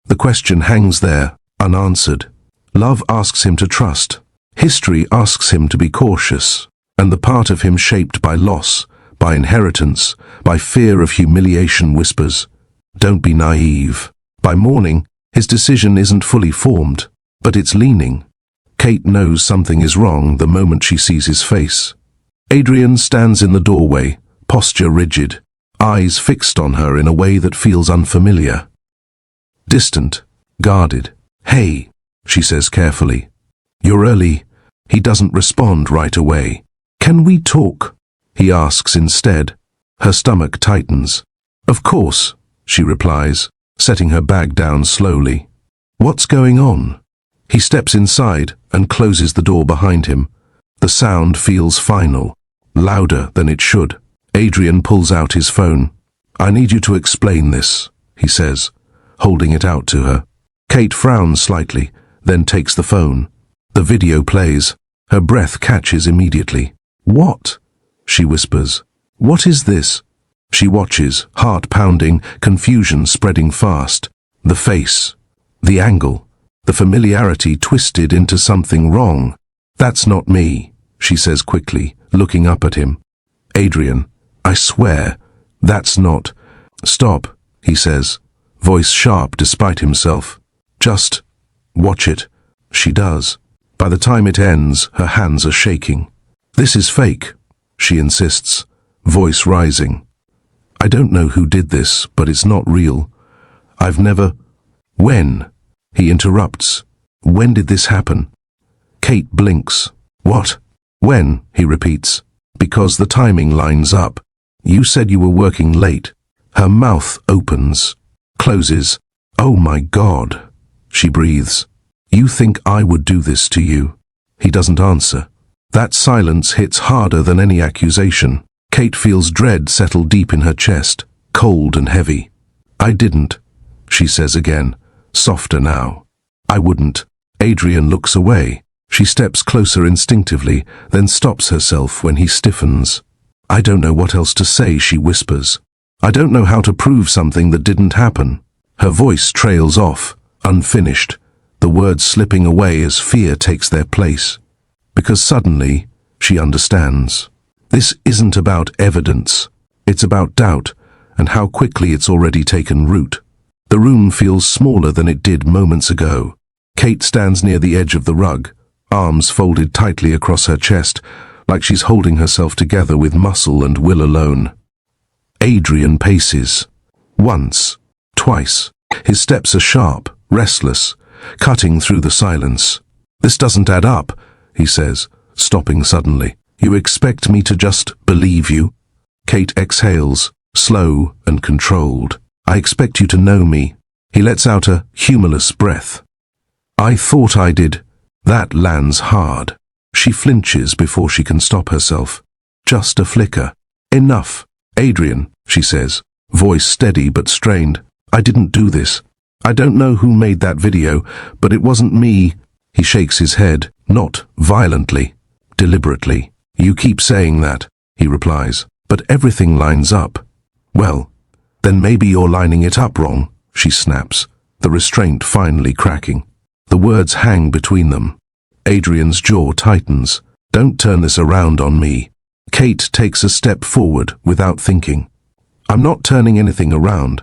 The question hangs there, unanswered. Love asks him to trust. History asks him to be cautious. And the part of him shaped by loss, by inheritance, by fear of humiliation whispers, don't be naive. By morning, his decision isn't fully formed, but it's leaning. Kate knows something is wrong the moment she sees his face. Adrian stands in the doorway, posture rigid, eyes fixed on her in a way that feels unfamiliar. Distant, guarded. Hey, she says carefully. You're early. He doesn't respond right away. Can we talk? He asks instead. Her stomach tightens. Of course, she replies, setting her bag down slowly. What's going on? He steps inside and closes the door behind him. The sound feels final, louder than it should. Adrian pulls out his phone. I need you to explain this, he says, holding it out to her. Kate frowns slightly, then takes the phone. The video plays. Her breath catches immediately. What? She whispers. What is this? She watches, heart pounding, confusion spreading fast. The face, the angle, the familiarity twisted into something wrong. That's not me, she says quickly, looking up at him. Adrian, I swear, that's not. Stop, he says, voice sharp despite himself. Just watch it. She does. By the time it ends, her hands are shaking. This is fake, she insists, voice rising. I don't know who did this, but it's not real. I've never... When? He interrupts. When did this happen? Kate blinks. What? When? He repeats. Because the timing lines up. You said you were working late. Her mouth opens, closes. Oh my God, she breathes. You think I would do this to you? He doesn't answer. That silence hits harder than any accusation. Kate feels dread settle deep in her chest, cold and heavy. I didn't, she says again, softer now. I wouldn't. Adrian looks away. She steps closer instinctively, then stops herself when he stiffens. I don't know what else to say, she whispers. I don't know how to prove something that didn't happen. Her voice trails off, unfinished, the words slipping away as fear takes their place. Because suddenly, she understands. This isn't about evidence. It's about doubt, and how quickly it's already taken root. The room feels smaller than it did moments ago. Kate stands near the edge of the rug, arms folded tightly across her chest, like she's holding herself together with muscle and will alone. Adrian paces. Once, twice. His steps are sharp, restless, cutting through the silence. This doesn't add up, he says, stopping suddenly. You expect me to just believe you? Kate exhales, slow and controlled. I expect you to know me. He lets out a humorless breath. I thought I did. That lands hard. She flinches before she can stop herself. Just a flicker. Enough. Adrian, she says, voice steady but strained. I didn't do this. I don't know who made that video, but it wasn't me. He shakes his head, not violently, deliberately. You keep saying that, he replies, but everything lines up. Well, then maybe you're lining it up wrong, she snaps, the restraint finally cracking. The words hang between them. Adrian's jaw tightens. Don't turn this around on me. Kate takes a step forward without thinking. I'm not turning anything around.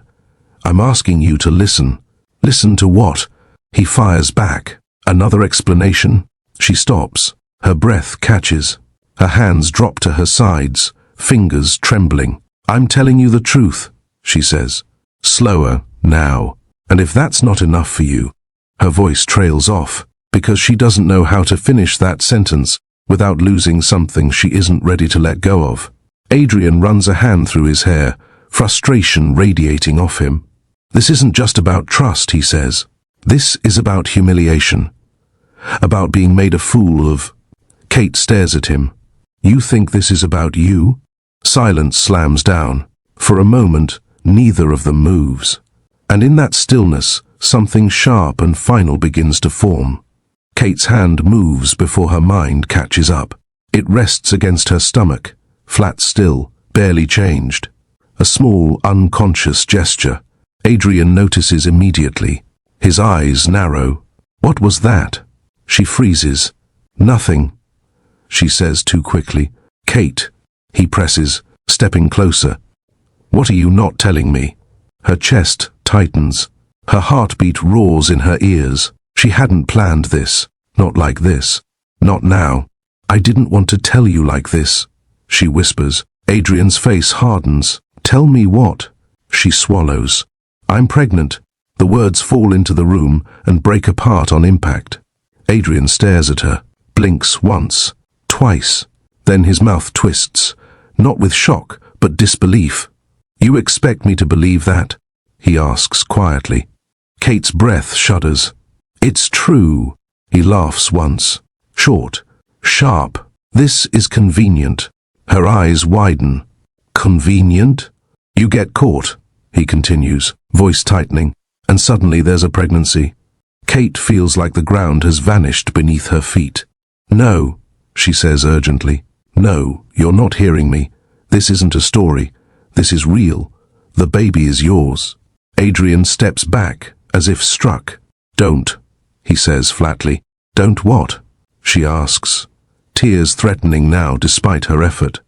I'm asking you to listen. Listen to what? He fires back. Another explanation? She stops. Her breath catches. Her hands drop to her sides, fingers trembling. I'm telling you the truth, she says. Slower, now. And if that's not enough for you, her voice trails off, because she doesn't know how to finish that sentence without losing something she isn't ready to let go of. Adrian runs a hand through his hair, frustration radiating off him. This isn't just about trust, he says. This is about humiliation. About being made a fool of. Kate stares at him. You think this is about you? Silence slams down. For a moment, neither of them moves. And in that stillness, something sharp and final begins to form. Kate's hand moves before her mind catches up. It rests against her stomach, flat still, barely changed. A small, unconscious gesture. Adrian notices immediately. His eyes narrow. What was that? She freezes. Nothing, she says too quickly. Kate, he presses, stepping closer. What are you not telling me? Her chest tightens. Her heartbeat roars in her ears. She hadn't planned this. Not like this. Not now. I didn't want to tell you like this, she whispers. Adrian's face hardens. Tell me what? She swallows. I'm pregnant. The words fall into the room and break apart on impact. Adrian stares at her, blinks once, twice. Then his mouth twists, not with shock, but disbelief. You expect me to believe that? He asks quietly. Kate's breath shudders. It's true. He laughs once. Short. Sharp. This is convenient. Her eyes widen. Convenient? You get caught, he continues, voice tightening, and suddenly there's a pregnancy. Kate feels like the ground has vanished beneath her feet. No, she says urgently. No, you're not hearing me. This isn't a story. This is real. The baby is yours. Adrian steps back, as if struck. Don't, he says flatly. Don't what? She asks, tears threatening now despite her effort.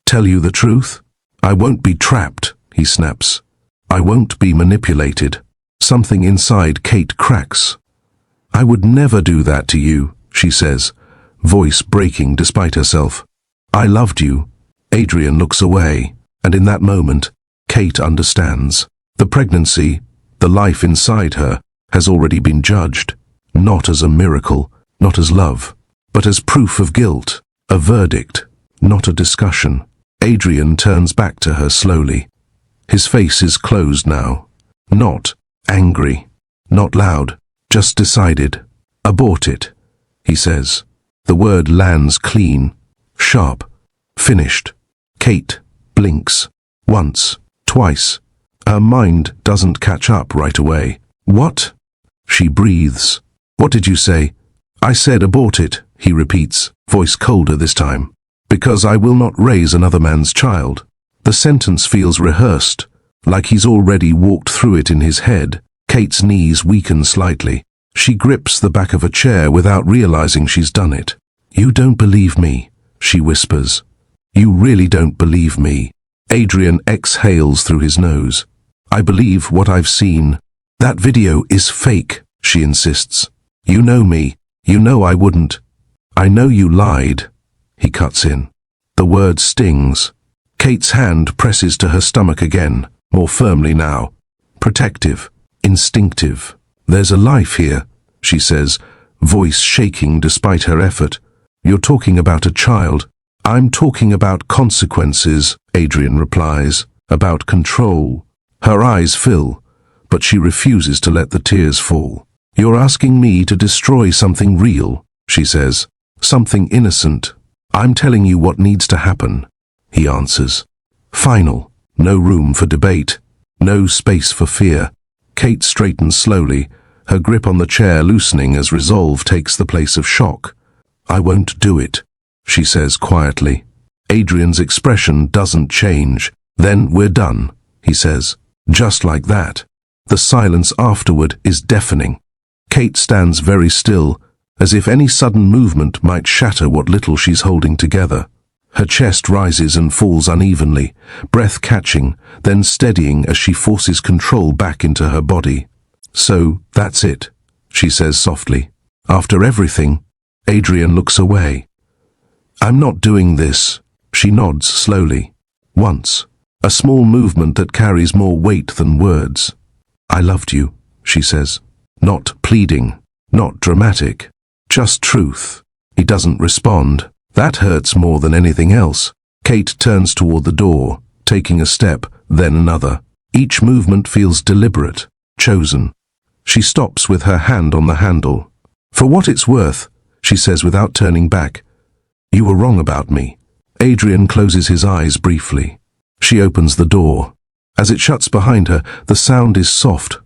Tell you the truth? I won't be trapped, he snaps. I won't be manipulated. Something inside Kate cracks. I would never do that to you, she says, voice breaking despite herself. I loved you. Adrian looks away, and in that moment, Kate understands. The pregnancy, the life inside her, has already been judged, not as a miracle, not as love, but as proof of guilt, a verdict, not a discussion. Adrian turns back to her slowly. His face is closed now, not angry, not loud, just decided. Abort it, he says. The word lands clean, sharp, finished. Kate blinks, once, twice. Her mind doesn't catch up right away. What? She breathes. What did you say? I said abort it, he repeats, voice colder this time. Because I will not raise another man's child. The sentence feels rehearsed, like he's already walked through it in his head. Kate's knees weaken slightly. She grips the back of a chair without realizing she's done it. You don't believe me, she whispers. You really don't believe me. Adrian exhales through his nose. I believe what I've seen. That video is fake, she insists. You know me. You know I wouldn't. I know you lied. He cuts in. The word stings. Kate's hand presses to her stomach again, more firmly now. Protective. Instinctive. There's a life here, she says, voice shaking despite her effort. You're talking about a child. I'm talking about consequences, Adrian replies, about control. Her eyes fill, but she refuses to let the tears fall. You're asking me to destroy something real, she says, something innocent. I'm telling you what needs to happen, he answers. Final. No room for debate. No space for fear. Kate straightens slowly, her grip on the chair loosening as resolve takes the place of shock. I won't do it, she says quietly. Adrian's expression doesn't change. Then we're done, he says. Just like that. The silence afterward is deafening. Kate stands very still, as if any sudden movement might shatter what little she's holding together. Her chest rises and falls unevenly, breath catching, then steadying as she forces control back into her body. So, that's it, she says softly. After everything, Adrian looks away. I'm not doing this, she nods slowly. Once, a small movement that carries more weight than words. I loved you, she says. Not pleading, not dramatic, just truth. He doesn't respond. That hurts more than anything else. Kate turns toward the door, taking a step, then another. Each movement feels deliberate, chosen. She stops with her hand on the handle. For what it's worth, she says without turning back, you were wrong about me. Adrian closes his eyes briefly. She opens the door. As it shuts behind her, the sound is soft,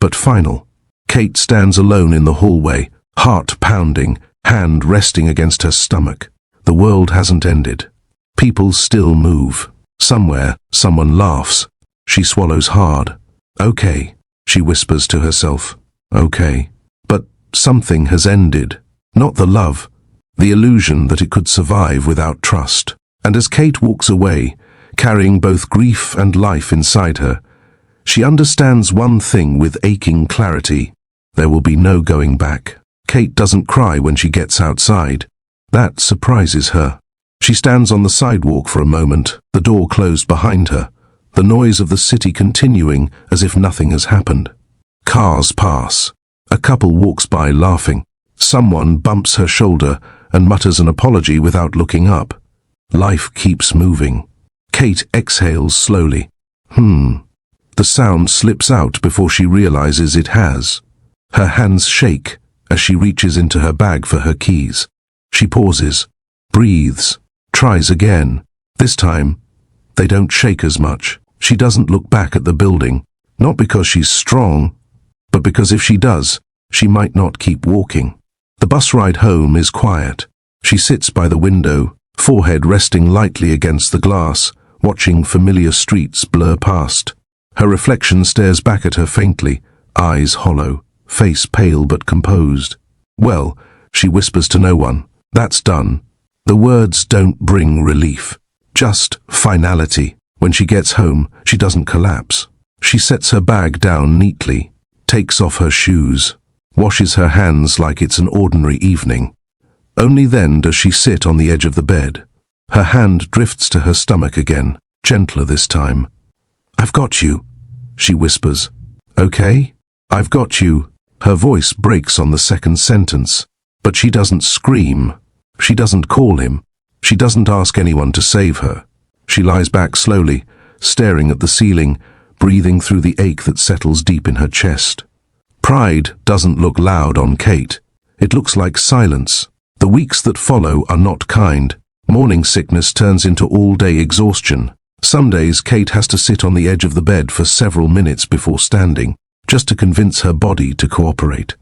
but final. Kate stands alone in the hallway, heart pounding, hand resting against her stomach. The world hasn't ended. People still move. Somewhere, someone laughs. She swallows hard. Okay, she whispers to herself. Okay. But something has ended. Not the love, the illusion that it could survive without trust. And as Kate walks away, carrying both grief and life inside her, she understands one thing with aching clarity. There will be no going back. Kate doesn't cry when she gets outside. That surprises her. She stands on the sidewalk for a moment, the door closed behind her, the noise of the city continuing as if nothing has happened. Cars pass. A couple walks by laughing. Someone bumps her shoulder and mutters an apology without looking up. Life keeps moving. Kate exhales slowly. The sound slips out before she realizes it has. Her hands shake as she reaches into her bag for her keys. She pauses, breathes, tries again. This time, they don't shake as much. She doesn't look back at the building, not because she's strong, but because if she does, she might not keep walking. The bus ride home is quiet. She sits by the window, forehead resting lightly against the glass, watching familiar streets blur past. Her reflection stares back at her faintly, eyes hollow, face pale but composed. Well, she whispers to no one, that's done. The words don't bring relief, just finality. When she gets home, she doesn't collapse. She sets her bag down neatly, takes off her shoes, washes her hands like it's an ordinary evening. Only then does she sit on the edge of the bed. Her hand drifts to her stomach again, gentler this time. I've got you, she whispers. Okay? I've got you. Her voice breaks on the second sentence, but she doesn't scream. She doesn't call him. She doesn't ask anyone to save her. She lies back slowly, staring at the ceiling, breathing through the ache that settles deep in her chest. Pride doesn't look loud on Kate. It looks like silence. The weeks that follow are not kind. Morning sickness turns into all-day exhaustion. Some days Kate has to sit on the edge of the bed for several minutes before standing, just to convince her body to cooperate.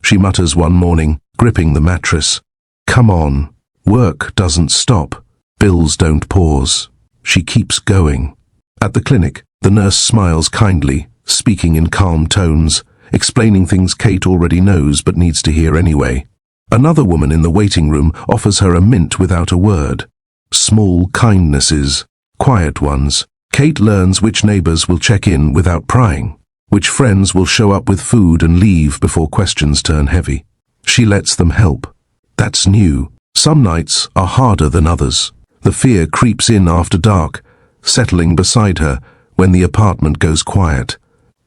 She mutters one morning, gripping the mattress. Come on. Work doesn't stop. Bills don't pause. She keeps going. At the clinic, the nurse smiles kindly, speaking in calm tones, explaining things Kate already knows but needs to hear anyway. Another woman in the waiting room offers her a mint without a word. Small kindnesses, quiet ones. Kate learns which neighbors will check in without prying, which friends will show up with food and leave before questions turn heavy. She lets them help. That's new. Some nights are harder than others. The fear creeps in after dark, settling beside her when the apartment goes quiet.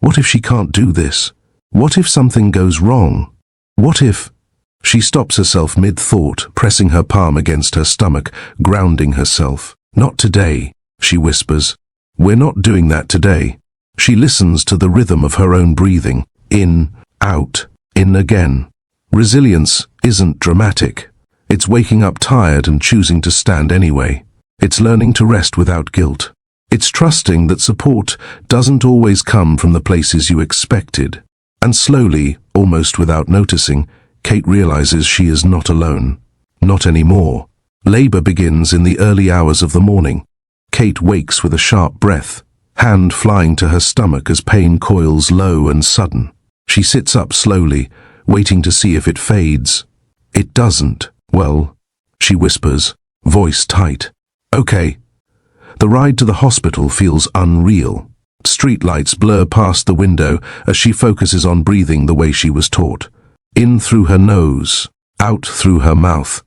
What if she can't do this? What if something goes wrong? What if... She stops herself mid-thought, pressing her palm against her stomach, grounding herself. Not today, she whispers. We're not doing that today. She listens to the rhythm of her own breathing. In, out, in again. Resilience isn't dramatic. It's waking up tired and choosing to stand anyway. It's learning to rest without guilt. It's trusting that support doesn't always come from the places you expected. And slowly, almost without noticing, Kate realizes she is not alone. Not anymore. Labor begins in the early hours of the morning. Kate wakes with a sharp breath, hand flying to her stomach as pain coils low and sudden. She sits up slowly, waiting to see if it fades. It doesn't. Well, she whispers, voice tight. Okay. The ride to the hospital feels unreal. Streetlights blur past the window as she focuses on breathing the way she was taught. In through her nose, out through her mouth.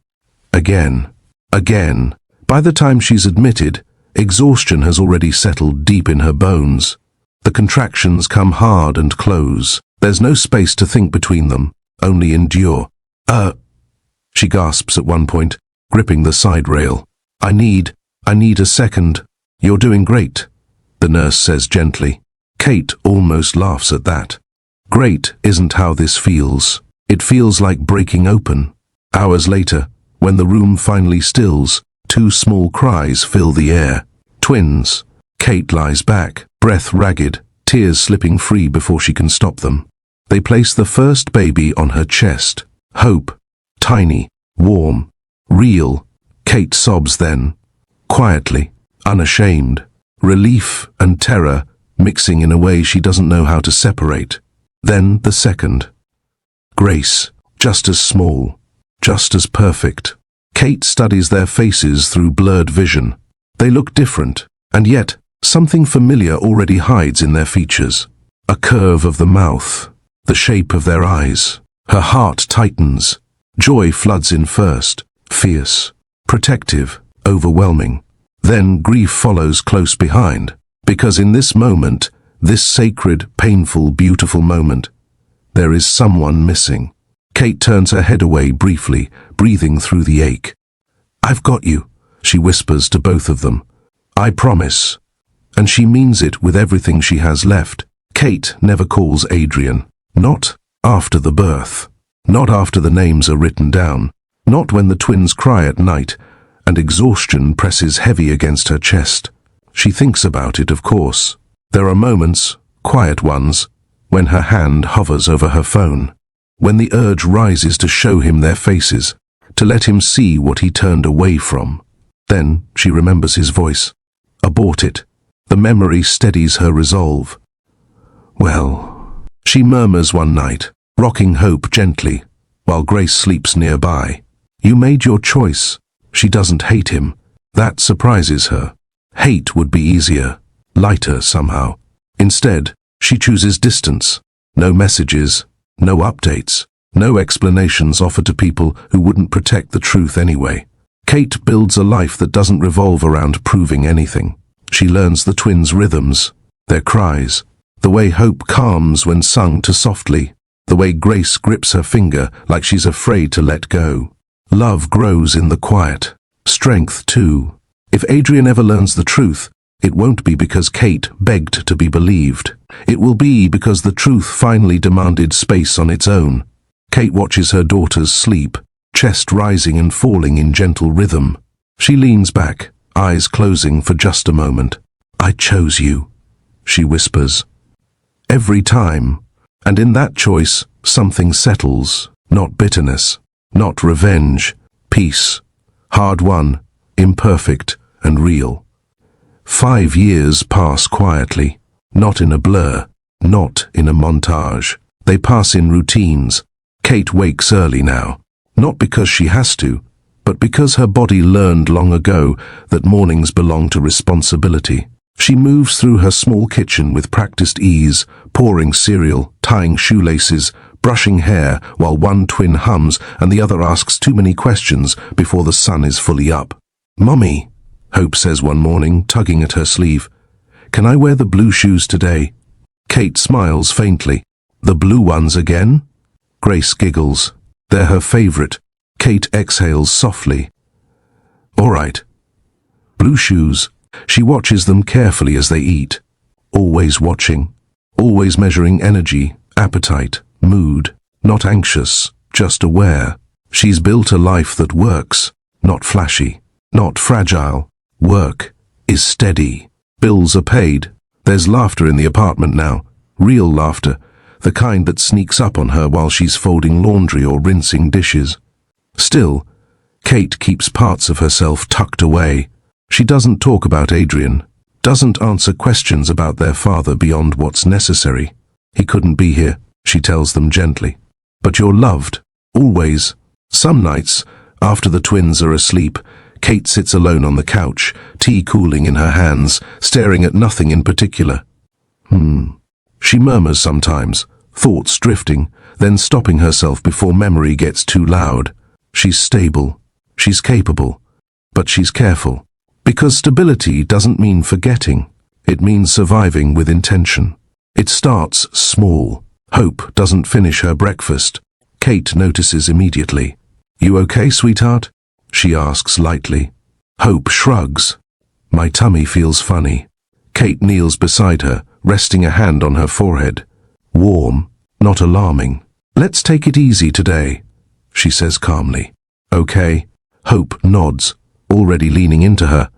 Again. Again. By the time she's admitted, exhaustion has already settled deep in her bones. The contractions come hard and close. There's no space to think between them, only endure. She gasps at one point, gripping the side rail. I need a second. You're doing great, the nurse says gently. Kate almost laughs at that. Great isn't how this feels. It feels like breaking open. Hours later, when the room finally stills, two small cries fill the air. Twins. Kate lies back, breath ragged, tears slipping free before she can stop them. They place the first baby on her chest. Hope. Tiny. Warm. Real. Kate sobs then. Quietly. Unashamed. Relief and terror mixing in a way she doesn't know how to separate. Then the second. Grace. Just as small. Just as perfect. Kate studies their faces through blurred vision. They look different, and yet something familiar already hides in their features. A curve of the mouth, the shape of their eyes. Her heart tightens. Joy floods in first, fierce, protective, overwhelming. Then grief follows close behind, because in this moment, this sacred, painful, beautiful moment, there is someone missing. Kate turns her head away briefly, breathing through the ache. I've got you, she whispers to both of them. I promise. And she means it with everything she has left. Kate never calls Adrian. Not after the birth. Not after the names are written down. Not when the twins cry at night and exhaustion presses heavy against her chest. She thinks about it, of course. There are moments, quiet ones, when her hand hovers over her phone. When the urge rises to show him their faces, to let him see what he turned away from. Then she remembers his voice. Abort it. The memory steadies her resolve. Well, she murmurs one night, rocking Hope gently, while Grace sleeps nearby. You made your choice. She doesn't hate him. That surprises her. Hate would be easier, lighter somehow. Instead, she chooses distance. No messages, no updates, no explanations offered to people who wouldn't protect the truth anyway. Kate builds a life that doesn't revolve around proving anything. She learns the twins' rhythms, their cries, the way Hope calms when sung to softly, the way Grace grips her finger like she's afraid to let go. Love grows in the quiet. Strength, too. If Adrian ever learns the truth, it won't be because Kate begged to be believed. It will be because the truth finally demanded space on its own. Kate watches her daughters sleep, chest rising and falling in gentle rhythm. She leans back, eyes closing for just a moment. I chose you, she whispers. Every time. And in that choice, something settles. Not bitterness, not revenge, peace. Hard won, imperfect, and real. 5 years pass quietly, not in a blur, not in a montage. They pass in routines. Kate wakes early now, not because she has to, but because her body learned long ago that mornings belong to responsibility. She moves through her small kitchen with practiced ease, pouring cereal, tying shoelaces, brushing hair while one twin hums and the other asks too many questions before the sun is fully up. Mommy, Hope says one morning, tugging at her sleeve, can I wear the blue shoes today? Kate smiles faintly. The blue ones again? Grace giggles. They're her favorite. Kate exhales softly. All right. Blue shoes. She watches them carefully as they eat. Always watching. Always measuring energy, appetite, mood. Not anxious, just aware. She's built a life that works. Not flashy. Not fragile. Work is steady. Bills are paid. There's laughter in the apartment now. Real laughter. The kind that sneaks up on her while she's folding laundry or rinsing dishes. Still, Kate keeps parts of herself tucked away. She doesn't talk about Adrian, doesn't answer questions about their father beyond what's necessary. He couldn't be here, she tells them gently. But you're loved, always. Some nights, after the twins are asleep, Kate sits alone on the couch, tea cooling in her hands, staring at nothing in particular. She murmurs sometimes, thoughts drifting, then stopping herself before memory gets too loud. She's stable, she's capable, but she's careful. Because stability doesn't mean forgetting. It means surviving with intention. It starts small. Hope doesn't finish her breakfast. Kate notices immediately. "You okay, sweetheart?" she asks lightly. Hope shrugs. "My tummy feels funny." Kate kneels beside her, resting a hand on her forehead. Warm, not alarming. "Let's take it easy today," she says calmly. "Okay." Hope nods, already leaning into her.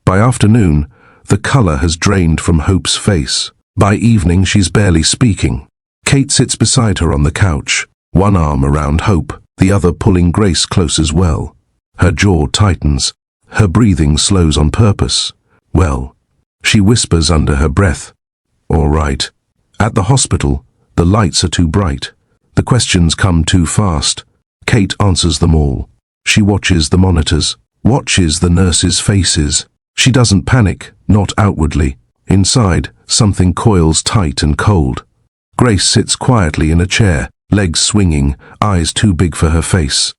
By afternoon, the color has drained from Hope's face. By evening, she's barely speaking. Kate sits beside her on the couch, one arm around Hope, the other pulling Grace close as well. Her jaw tightens. Her breathing slows on purpose. "Well," she whispers under her breath. "All right." At the hospital, the lights are too bright. The questions come too fast. Kate answers them all. She watches the monitors, watches the nurses' faces. She doesn't panic, not outwardly. Inside, something coils tight and cold. Grace sits quietly in a chair, legs swinging, eyes too big for her face.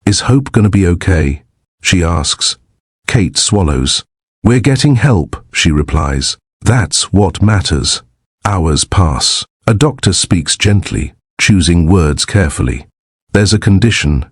"Is Hope gonna be okay?" she asks. Kate swallows. "We're getting help," she replies. "That's what matters." Hours pass. A doctor speaks gently, choosing words carefully. "There's a condition.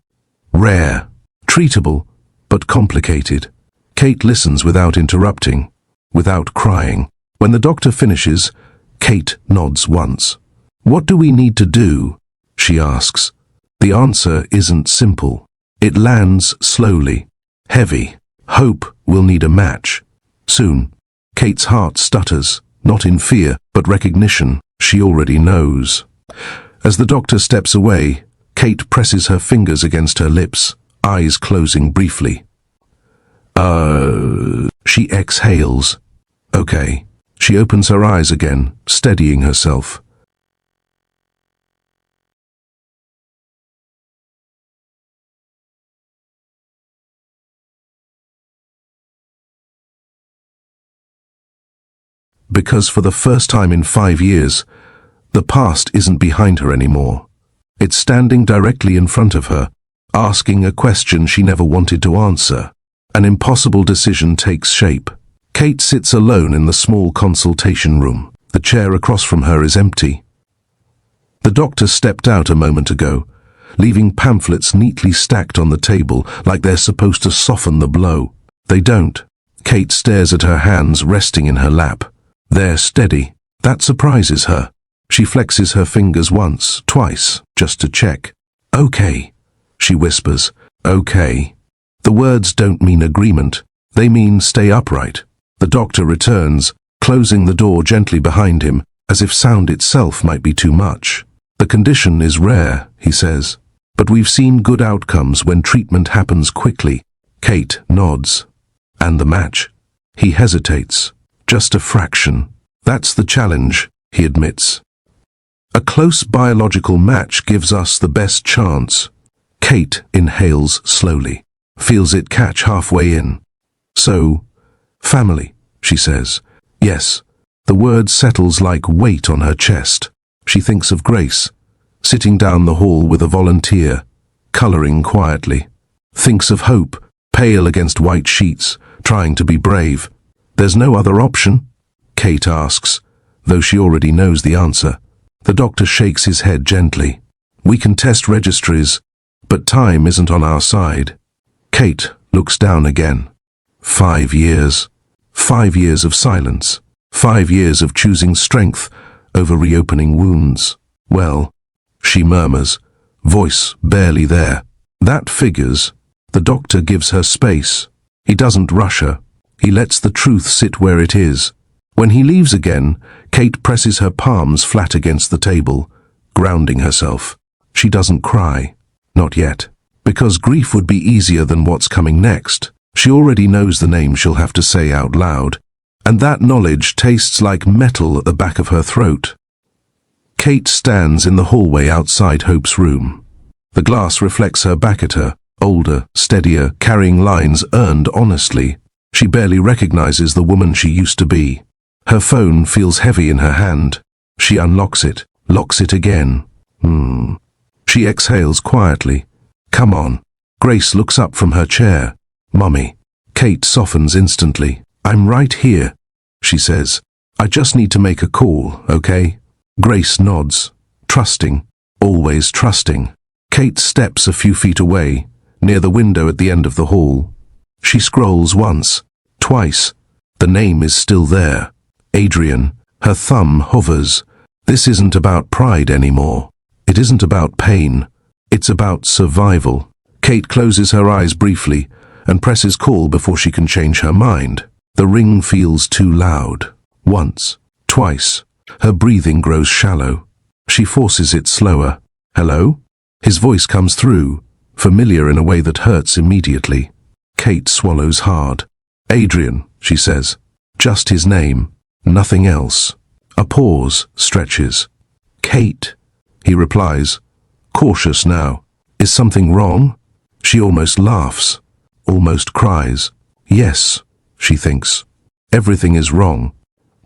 Rare. Treatable, but complicated." Kate listens without interrupting, without crying. When the doctor finishes, Kate nods once. "What do we need to do?" she asks. The answer isn't simple. It lands slowly, heavy. Hope will need a match. Soon. Kate's heart stutters, not in fear, but recognition. She already knows. As the doctor steps away, Kate presses her fingers against her lips, eyes closing briefly. She exhales. "Okay." She opens her eyes again, steadying herself. Because for the first time in 5 years, the past isn't behind her anymore. It's standing directly in front of her, asking a question she never wanted to answer. An impossible decision takes shape. Kate sits alone in the small consultation room. The chair across from her is empty. The doctor stepped out a moment ago, leaving pamphlets neatly stacked on the table like they're supposed to soften the blow. They don't. Kate stares at her hands resting in her lap. They're steady. That surprises her. She flexes her fingers once, twice, just to check. "Okay," she whispers. "Okay." The words don't mean agreement. They mean stay upright. The doctor returns, closing the door gently behind him, as if sound itself might be too much. "The condition is rare," he says, "but we've seen good outcomes when treatment happens quickly." Kate nods. "And the match?" He hesitates. "Just a fraction." "That's the challenge," he admits. "A close biological match gives us the best chance." Kate inhales slowly, feels it catch halfway in. "So, family," she says. "Yes." The word settles like weight on her chest. She thinks of Grace, sitting down the hall with a volunteer, coloring quietly. Thinks of Hope, pale against white sheets, trying to be brave. "There's no other option?" Kate asks, though she already knows the answer. The doctor shakes his head gently. "We can test registries, but time isn't on our side." Kate looks down again. 5 years. 5 years of silence. 5 years of choosing strength over reopening wounds. "Well," she murmurs, voice barely there. "That figures." The doctor gives her space. He doesn't rush her. He lets the truth sit where it is. When he leaves again, Kate presses her palms flat against the table, grounding herself. She doesn't cry. Not yet. Because grief would be easier than what's coming next. She already knows the name she'll have to say out loud, and that knowledge tastes like metal at the back of her throat. Kate stands in the hallway outside Hope's room. The glass reflects her back at her, older, steadier, carrying lines earned honestly. She barely recognizes the woman she used to be. Her phone feels heavy in her hand. She unlocks it, locks it again. She exhales quietly. "Come on." Grace looks up from her chair. "Mummy." Kate softens instantly. "I'm right here," she says. I just need to make a call, okay? Grace nods, trusting, always trusting. Kate steps a few feet away, near the window at the end of the hall. She scrolls once, twice. The name is still there. Adrian. Her thumb hovers. This isn't about pride anymore. It isn't about pain. It's about survival. Kate closes her eyes briefly and presses call before she can change her mind. The ring feels too loud. Once, twice. Her breathing grows shallow. She forces it slower. Hello? His voice comes through, familiar in a way that hurts immediately. Kate swallows hard. Adrian, she says. Just his name, nothing else. A pause stretches. Kate, he replies, cautious now. Is something wrong? She almost laughs, almost cries. Yes, she thinks. Everything is wrong.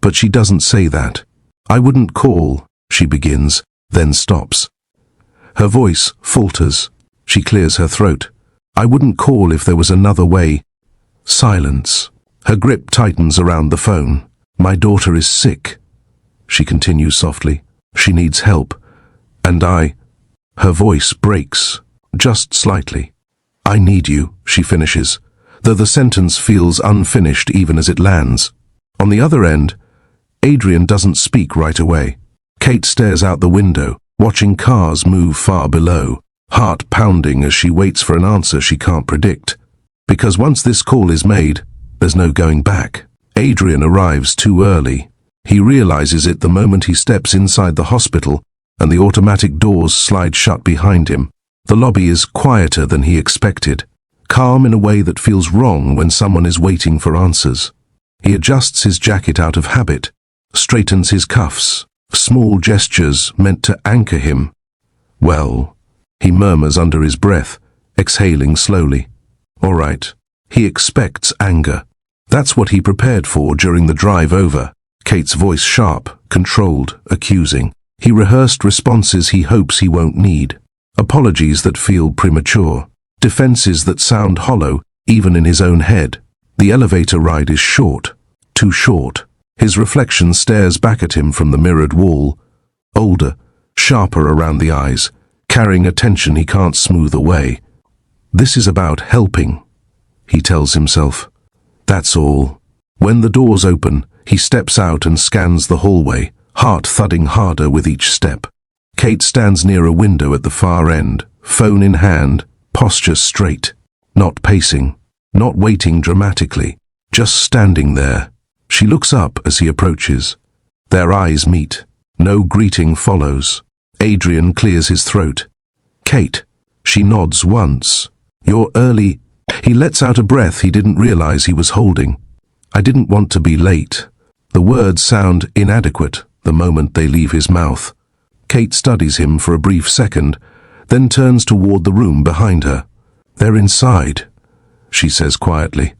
But she doesn't say that. I wouldn't call, she begins, then stops. Her voice falters. She clears her throat. I wouldn't call if there was another way. Silence. Her grip tightens around the phone. My daughter is sick. She continues softly. She needs help. And Her voice breaks, just slightly. I need you, she finishes, though the sentence feels unfinished even as it lands. On the other end, Adrian doesn't speak right away. Kate stares out the window, watching cars move far below, heart pounding as she waits for an answer she can't predict. Because once this call is made, there's no going back. Adrian arrives too early. He realizes it the moment he steps inside the hospital and the automatic doors slide shut behind him. The lobby is quieter than he expected, calm in a way that feels wrong when someone is waiting for answers. He adjusts his jacket out of habit, straightens his cuffs, small gestures meant to anchor him. Well, he murmurs under his breath, exhaling slowly. All right. He expects anger. That's what he prepared for during the drive over. Kate's voice sharp, controlled, accusing. He rehearsed responses he hopes he won't need. Apologies that feel premature. Defenses that sound hollow, even in his own head. The elevator ride is short. Too short. His reflection stares back at him from the mirrored wall. Older, sharper around the eyes, carrying a tension he can't smooth away. This is about helping, he tells himself. That's all. When the doors open, he steps out and scans the hallway, heart thudding harder with each step. Kate stands near a window at the far end, phone in hand, posture straight, not pacing, not waiting dramatically, just standing there. She looks up as he approaches. Their eyes meet. No greeting follows. Adrian clears his throat. Kate. She nods once. You're early. He lets out a breath he didn't realize he was holding. I didn't want to be late. The words sound inadequate the moment they leave his mouth. Kate studies him for a brief second, then turns toward the room behind her. They're inside, she says quietly.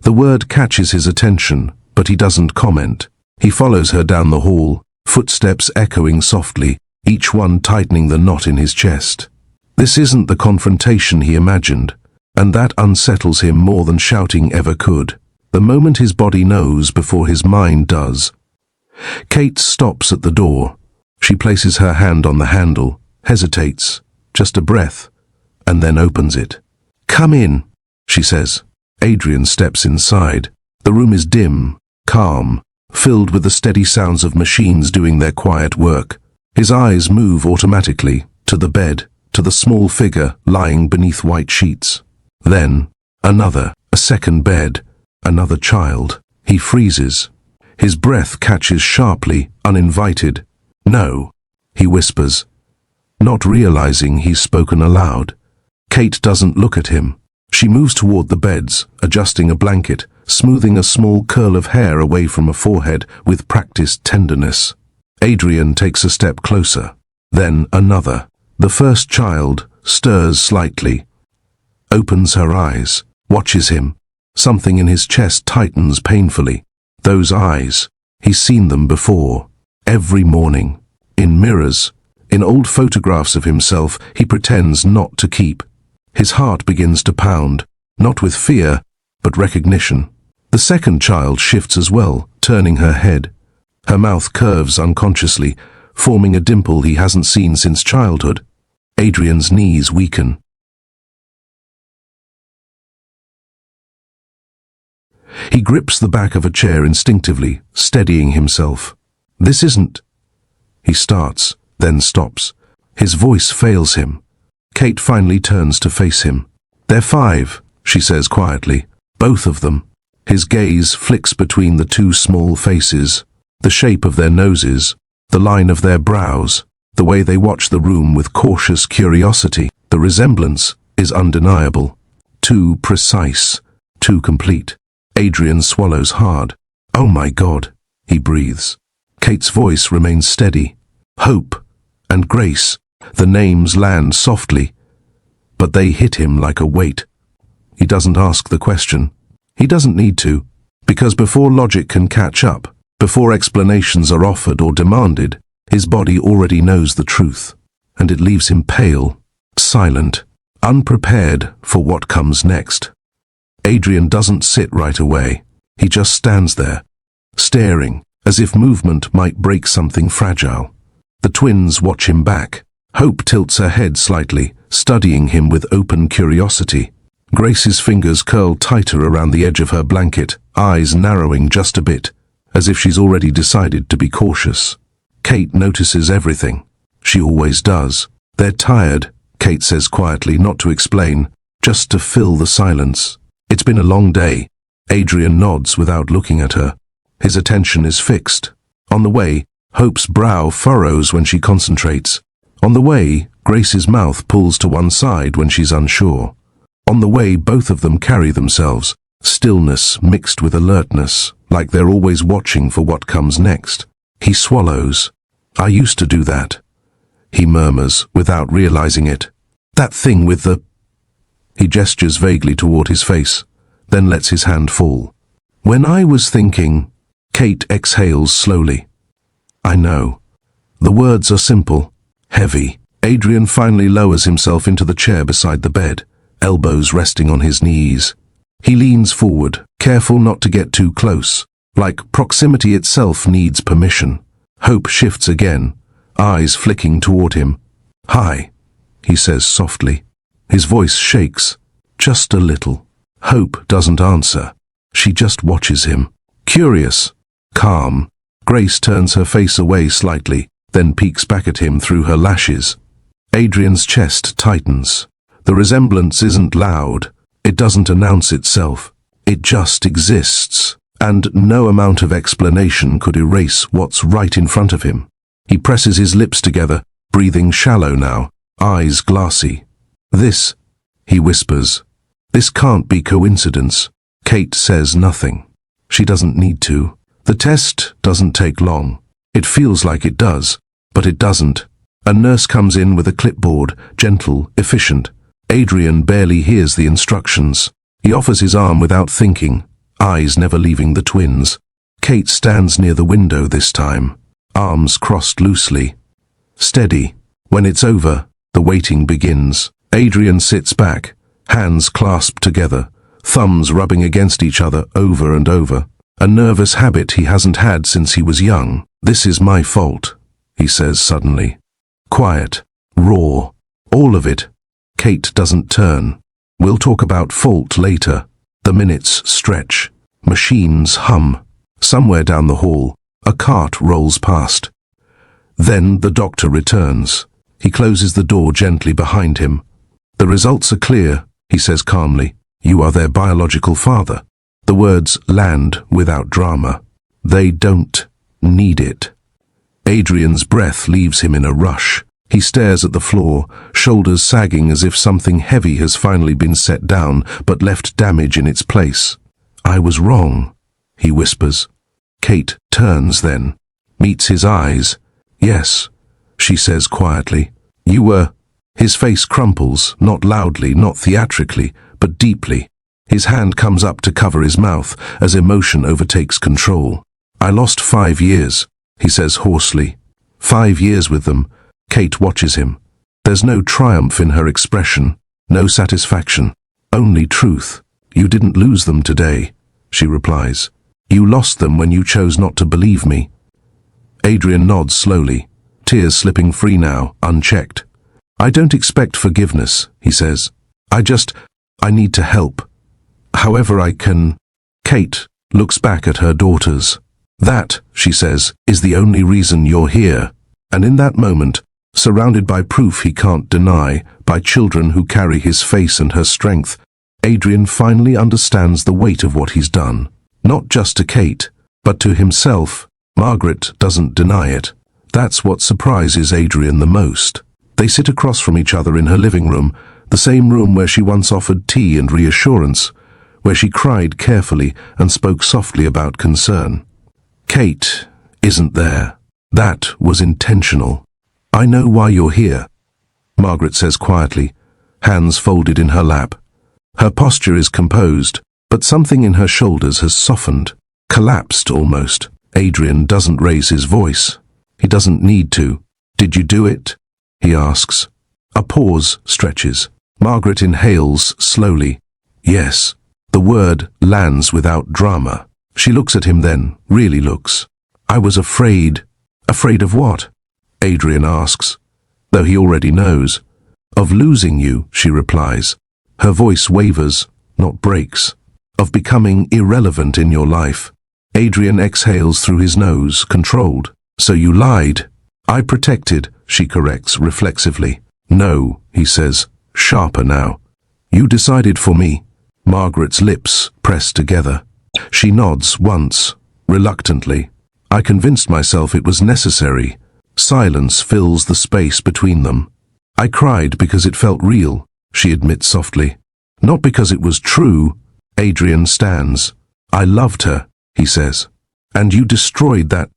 The word catches his attention, but he doesn't comment. He follows her down the hall, footsteps echoing softly, each one tightening the knot in his chest. This isn't the confrontation he imagined, and that unsettles him more than shouting ever could. The moment his body knows before his mind does. Kate stops at the door. She places her hand on the handle, hesitates, just a breath, and then opens it. Come in, she says. Adrian steps inside. The room is dim, calm, filled with the steady sounds of machines doing their quiet work. His eyes move automatically, to the bed, to the small figure lying beneath white sheets. Then, a second bed, another child. He freezes. His breath catches sharply, uninvited. No, he whispers, not realizing he's spoken aloud. Kate doesn't look at him. She moves toward the beds, adjusting a blanket, smoothing a small curl of hair away from a forehead with practiced tenderness. Adrian takes a step closer. Then another. The first child stirs slightly, opens her eyes, watches him. Something in his chest tightens painfully. Those eyes, he's seen them before. Every morning. In mirrors, in old photographs of himself he pretends not to keep. His heart begins to pound, not with fear, but recognition. The second child shifts as well, turning her head. Her mouth curves unconsciously, forming a dimple he hasn't seen since childhood. Adrian's knees weaken. He grips the back of a chair instinctively, steadying himself. This isn't... He starts, then stops. His voice fails him. Kate finally turns to face him. "They're 5, she says quietly. "Both of them." His gaze flicks between the two small faces, the shape of their noses, the line of their brows, the way they watch the room with cautious curiosity. The resemblance is undeniable. Too precise, too complete. Adrian swallows hard. "Oh my God," he breathes. Kate's voice remains steady. Hope and Grace. The names land softly, but they hit him like a weight. He doesn't ask the question. He doesn't need to, because before logic can catch up, before explanations are offered or demanded, his body already knows the truth, and it leaves him pale, silent, unprepared for what comes next. Adrian doesn't sit right away. He just stands there, staring, as if movement might break something fragile. The twins watch him back. Hope tilts her head slightly, studying him with open curiosity. Grace's fingers curl tighter around the edge of her blanket, eyes narrowing just a bit, as if she's already decided to be cautious. Kate notices everything. She always does. "They're tired," Kate says quietly, not to explain, just to fill the silence. "It's been a long day." Adrian nods without looking at her. His attention is fixed. On the way, Hope's brow furrows when she concentrates. On the way, Grace's mouth pulls to one side when she's unsure. On the way, both of them carry themselves, stillness mixed with alertness, like they're always watching for what comes next. He swallows. "I used to do that," he murmurs without realizing it. "That thing with the..." He gestures vaguely toward his face, then lets his hand fall. "When I was thinking..." Kate exhales slowly. "I know." The words are simple, heavy. Adrian finally lowers himself into the chair beside the bed, elbows resting on his knees. He leans forward, careful not to get too close, like proximity itself needs permission. Hope shifts again, eyes flicking toward him. "Hi," he says softly. His voice shakes, just a little. Hope doesn't answer. She just watches him. Curious, calm. Grace turns her face away slightly, then peeks back at him through her lashes. Adrian's chest tightens. The resemblance isn't loud. It doesn't announce itself. It just exists, and no amount of explanation could erase what's right in front of him. He presses his lips together, breathing shallow now, eyes glassy. "This," he whispers. "This can't be coincidence." Kate says nothing. She doesn't need to. The test doesn't take long. It feels like it does, but it doesn't. A nurse comes in with a clipboard, gentle, efficient. Adrian barely hears the instructions. He offers his arm without thinking, eyes never leaving the twins. Kate stands near the window this time, arms crossed loosely. Steady. When it's over, the waiting begins. Adrian sits back, hands clasped together, thumbs rubbing against each other over and over. A nervous habit he hasn't had since he was young. "This is my fault," he says suddenly. Quiet, raw, all of it. Kate doesn't turn. "We'll talk about fault later." The minutes stretch. Machines hum. Somewhere down the hall, a cart rolls past. Then the doctor returns. He closes the door gently behind him. "The results are clear," he says calmly. "You are their biological father." The words land without drama. They don't need it. Adrian's breath leaves him in a rush. He stares at the floor, shoulders sagging as if something heavy has finally been set down but left damage in its place. "I was wrong," he whispers. Kate turns then, meets his eyes. "Yes," she says quietly. "You were..." His face crumples, not loudly, not theatrically, but deeply. His hand comes up to cover his mouth as emotion overtakes control. "I lost 5 years," he says hoarsely. 5 years with them. Kate watches him. There's no triumph in her expression, no satisfaction, only truth. "You didn't lose them today," she replies. You lost them when you chose not to believe me. Adrian nods slowly, tears slipping free now, unchecked. I don't expect forgiveness, he says. I need to help. However I can. Kate looks back at her daughters. That, she says, is the only reason you're here. And in that moment, surrounded by proof he can't deny, by children who carry his face and her strength, Adrian finally understands the weight of what he's done. Not just to Kate, but to himself. Margaret doesn't deny it. That's what surprises Adrian the most. They sit across from each other in her living room, the same room where she once offered tea and reassurance, where she cried carefully and spoke softly about concern. Kate isn't there. That was intentional. I know why you're here, Margaret says quietly, hands folded in her lap. Her posture is composed, but something in her shoulders has softened, collapsed almost. Adrian doesn't raise his voice. He doesn't need to. Did you do it? He asks. A pause stretches. Margaret inhales slowly. Yes. The word lands without drama. She looks at him then, really looks. I was afraid. Afraid of what? Adrian asks, though he already knows. Of losing you, she replies. Her voice wavers, not breaks. Of becoming irrelevant in your life. Adrian exhales through his nose, controlled. So you lied. I protected, she corrects reflexively. No, he says, sharper now. You decided for me. Margaret's lips press together. She nods once, reluctantly. I convinced myself it was necessary. Silence fills the space between them. I cried because it felt real, she admits softly. Not because it was true. Adrian stands. I loved her, he says. And you destroyed that.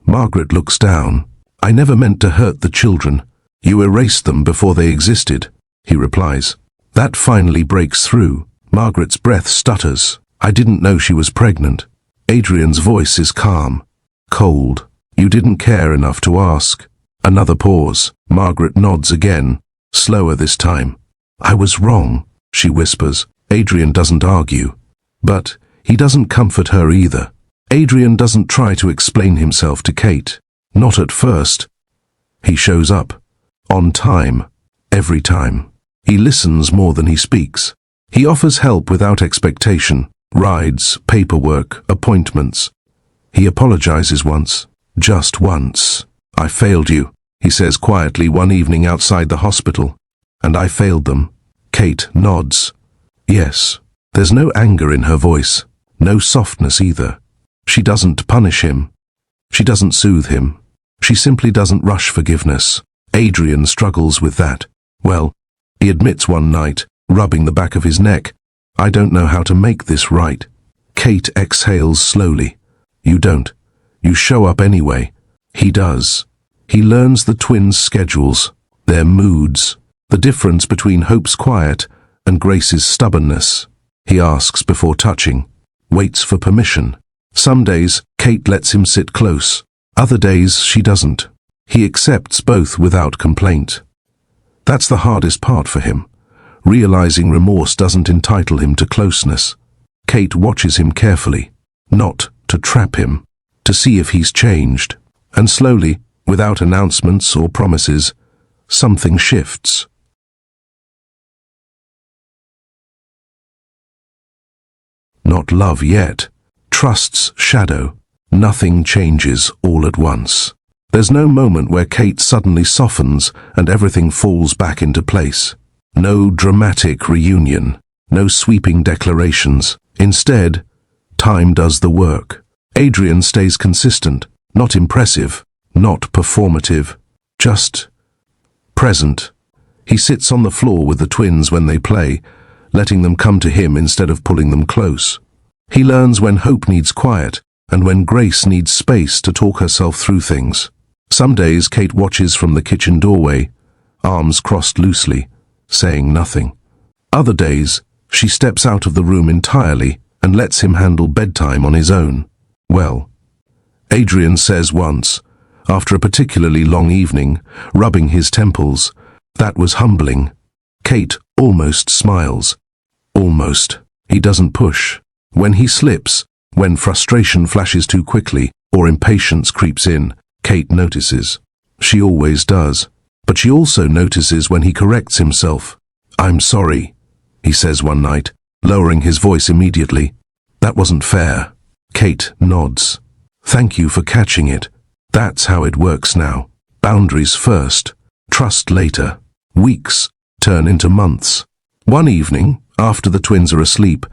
Margaret looks down. I never meant to hurt the children. You erased them before they existed, he replies. That finally breaks through. Margaret's breath stutters. I didn't know she was pregnant. Adrian's voice is calm, cold. You didn't care enough to ask. Another pause. Margaret nods again, slower this time. I was wrong, she whispers. Adrian doesn't argue. But he doesn't comfort her either. Adrian doesn't try to explain himself to Kate. Not at first. He shows up. On time. Every time. He listens more than he speaks. He offers help without expectation. Rides, paperwork, appointments. He apologizes once. Just once. I failed you, he says quietly one evening outside the hospital. And I failed them. Kate nods. Yes. There's no anger in her voice. No softness either. She doesn't punish him. She doesn't soothe him. She simply doesn't rush forgiveness. Adrian struggles with that. Well, he admits one night, rubbing the back of his neck, I don't know how to make this right. Kate exhales slowly. You don't. You show up anyway. He does. He learns the twins' schedules, their moods, the difference between Hope's quiet and Grace's stubbornness. He asks before touching, waits for permission. Some days, Kate lets him sit close. Other days, she doesn't. He accepts both without complaint. That's the hardest part for him. Realizing remorse doesn't entitle him to closeness. Kate watches him carefully, not to trap him, to see if he's changed. And slowly, without announcements or promises, something shifts. Not love yet. Trust's shadow. Nothing changes all at once. There's no moment where Kate suddenly softens and everything falls back into place. No dramatic reunion. No sweeping declarations. Instead, time does the work. Adrian stays consistent, not impressive, not performative, just present. He sits on the floor with the twins when they play, letting them come to him instead of pulling them close. He learns when Hope needs quiet and when Grace needs space to talk herself through things. Some days Kate watches from the kitchen doorway, arms crossed loosely, saying nothing. Other days, she steps out of the room entirely and lets him handle bedtime on his own. Well, Adrian says once, after a particularly long evening, rubbing his temples, that was humbling. Kate almost smiles. Almost. He doesn't push. When he slips, when frustration flashes too quickly, or impatience creeps in, Kate notices. She always does. But she also notices when he corrects himself. "I'm sorry," he says one night, lowering his voice immediately. "That wasn't fair." Kate nods. "Thank you for catching it. That's how it works now. Boundaries first, trust later." Weeks turn into months. One evening, after the twins are asleep,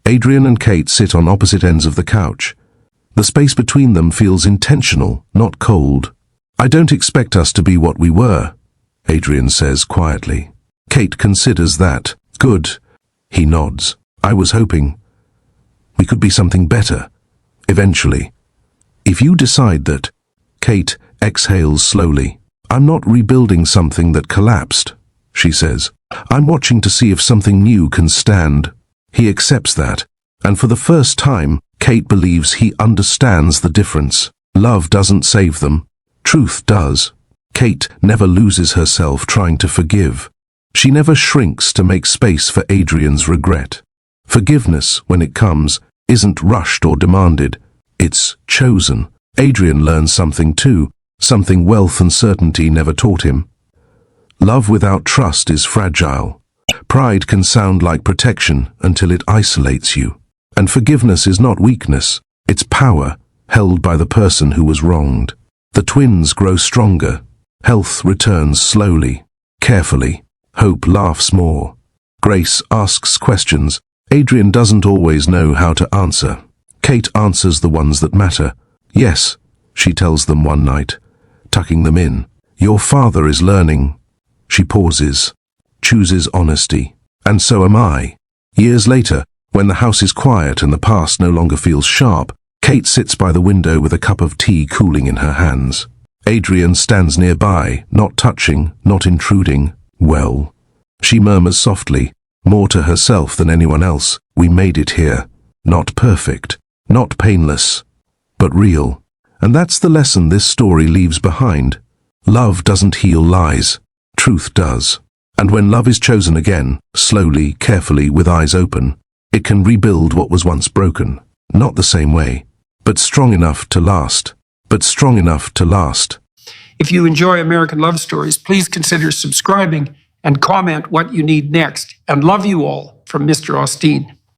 Adrian and Kate sit on opposite ends of the couch. The space between them feels intentional, not cold. "I don't expect us to be what we were," Adrian says quietly. Kate considers that. "Good," he nods. "I was hoping we could be something better, eventually. If you decide that..." Kate exhales slowly. "I'm not rebuilding something that collapsed," she says. "I'm watching to see if something new can stand." He accepts that, and for the first time, Kate believes he understands the difference. Love doesn't save them. Truth does. Kate never loses herself trying to forgive. She never shrinks to make space for Adrian's regret. Forgiveness, when it comes, isn't rushed or demanded. It's chosen. Adrian learns something too, something wealth and certainty never taught him. Love without trust is fragile. Pride can sound like protection until it isolates you. And forgiveness is not weakness, it's power, held by the person who was wronged. The twins grow stronger. Health returns slowly, carefully. Hope laughs more. Grace asks questions Adrian doesn't always know how to answer. Kate answers the ones that matter. "Yes," she tells them one night, tucking them in. "Your father is learning." She pauses, chooses honesty. "And so am I." Years later, when the house is quiet and the past no longer feels sharp, Kate sits by the window with a cup of tea cooling in her hands. Adrian stands nearby, not touching, not intruding. "Well," she murmurs softly, more to herself than anyone else, "we made it here. Not perfect, not painless, but real." And that's the lesson this story leaves behind. Love doesn't heal lies. Truth does. And when love is chosen again, slowly, carefully, with eyes open, it can rebuild what was once broken. Not the same way, but strong enough to last. If you enjoy American Love Stories, please consider subscribing and comment what you need next. And love you all from Mr. Austin.